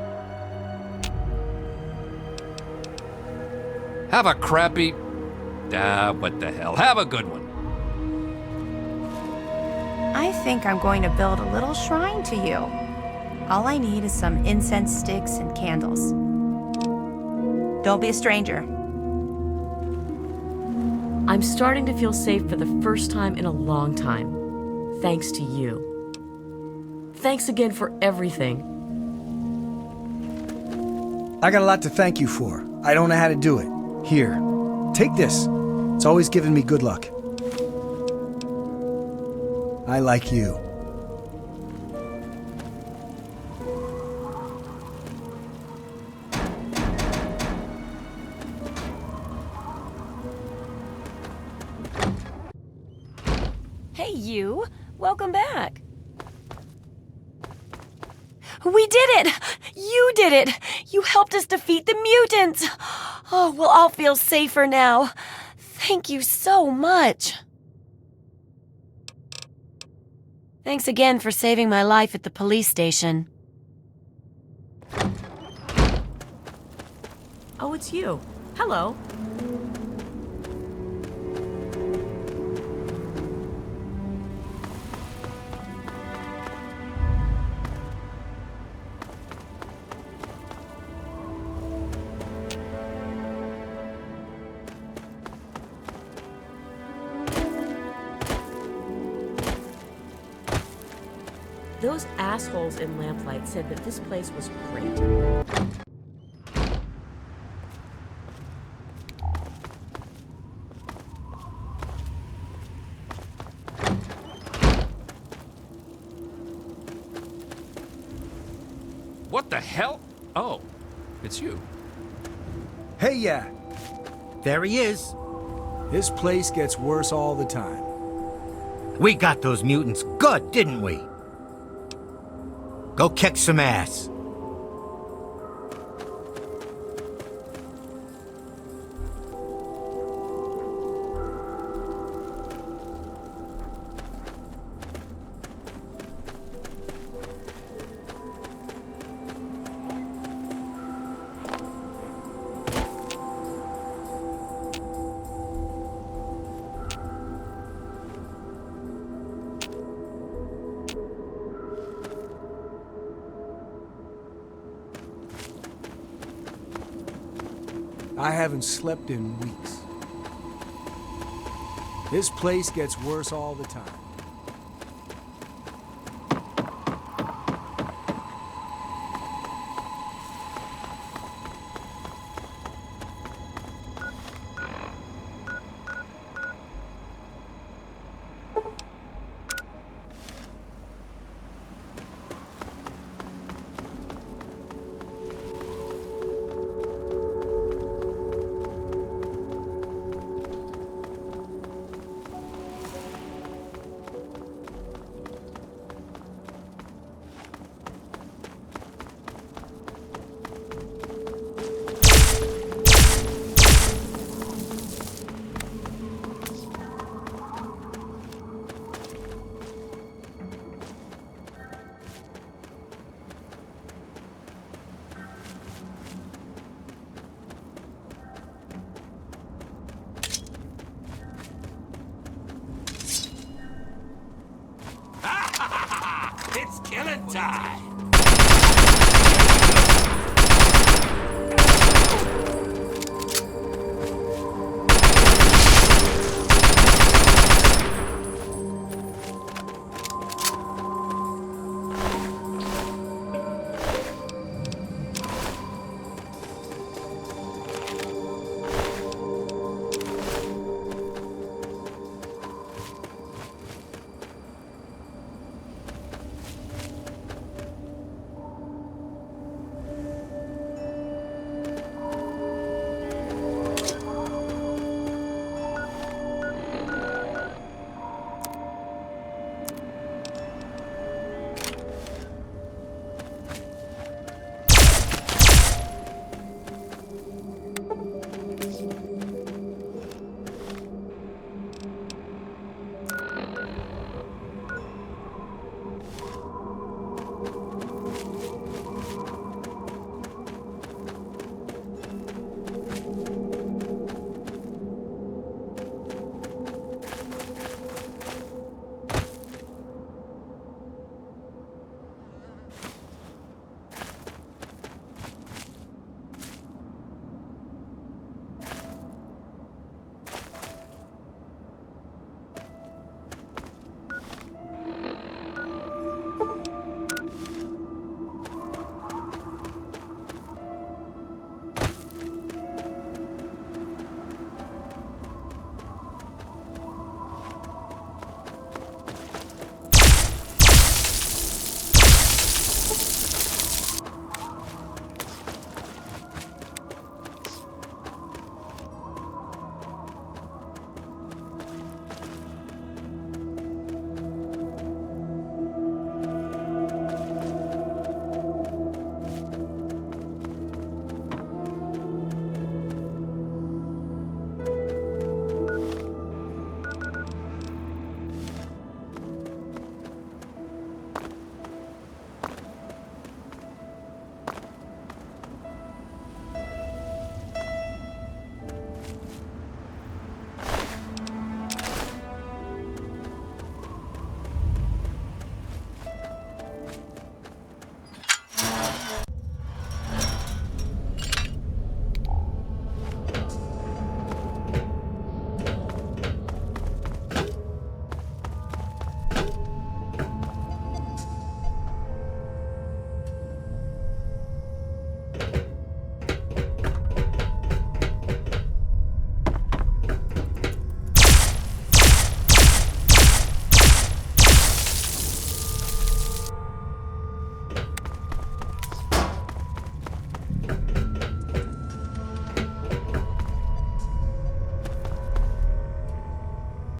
Have a crappy... what the hell. Have a good one. I think I'm going to build a little shrine to you. All I need is some incense sticks and candles. Don't be a stranger. I'm starting to feel safe for the first time in a long time. Thanks to you. Thanks again for everything. I got a lot to thank you for. I don't know how to do it. Here, take this. It's always given me good luck. I like you. Hey, you. Welcome back. We did it! You did it! You helped us defeat the mutants! Oh, we'll all feel safer now. Thank you so much. Thanks again for saving my life at the police station. Oh, it's you. Hello. Those assholes in Lamplight said that this place was great. What the hell? Oh, it's you. Hey, yeah. There he is. This place gets worse all the time. We got those mutants good, didn't we? Go kick some ass. I haven't slept in weeks. This place gets worse all the time. It's killing time!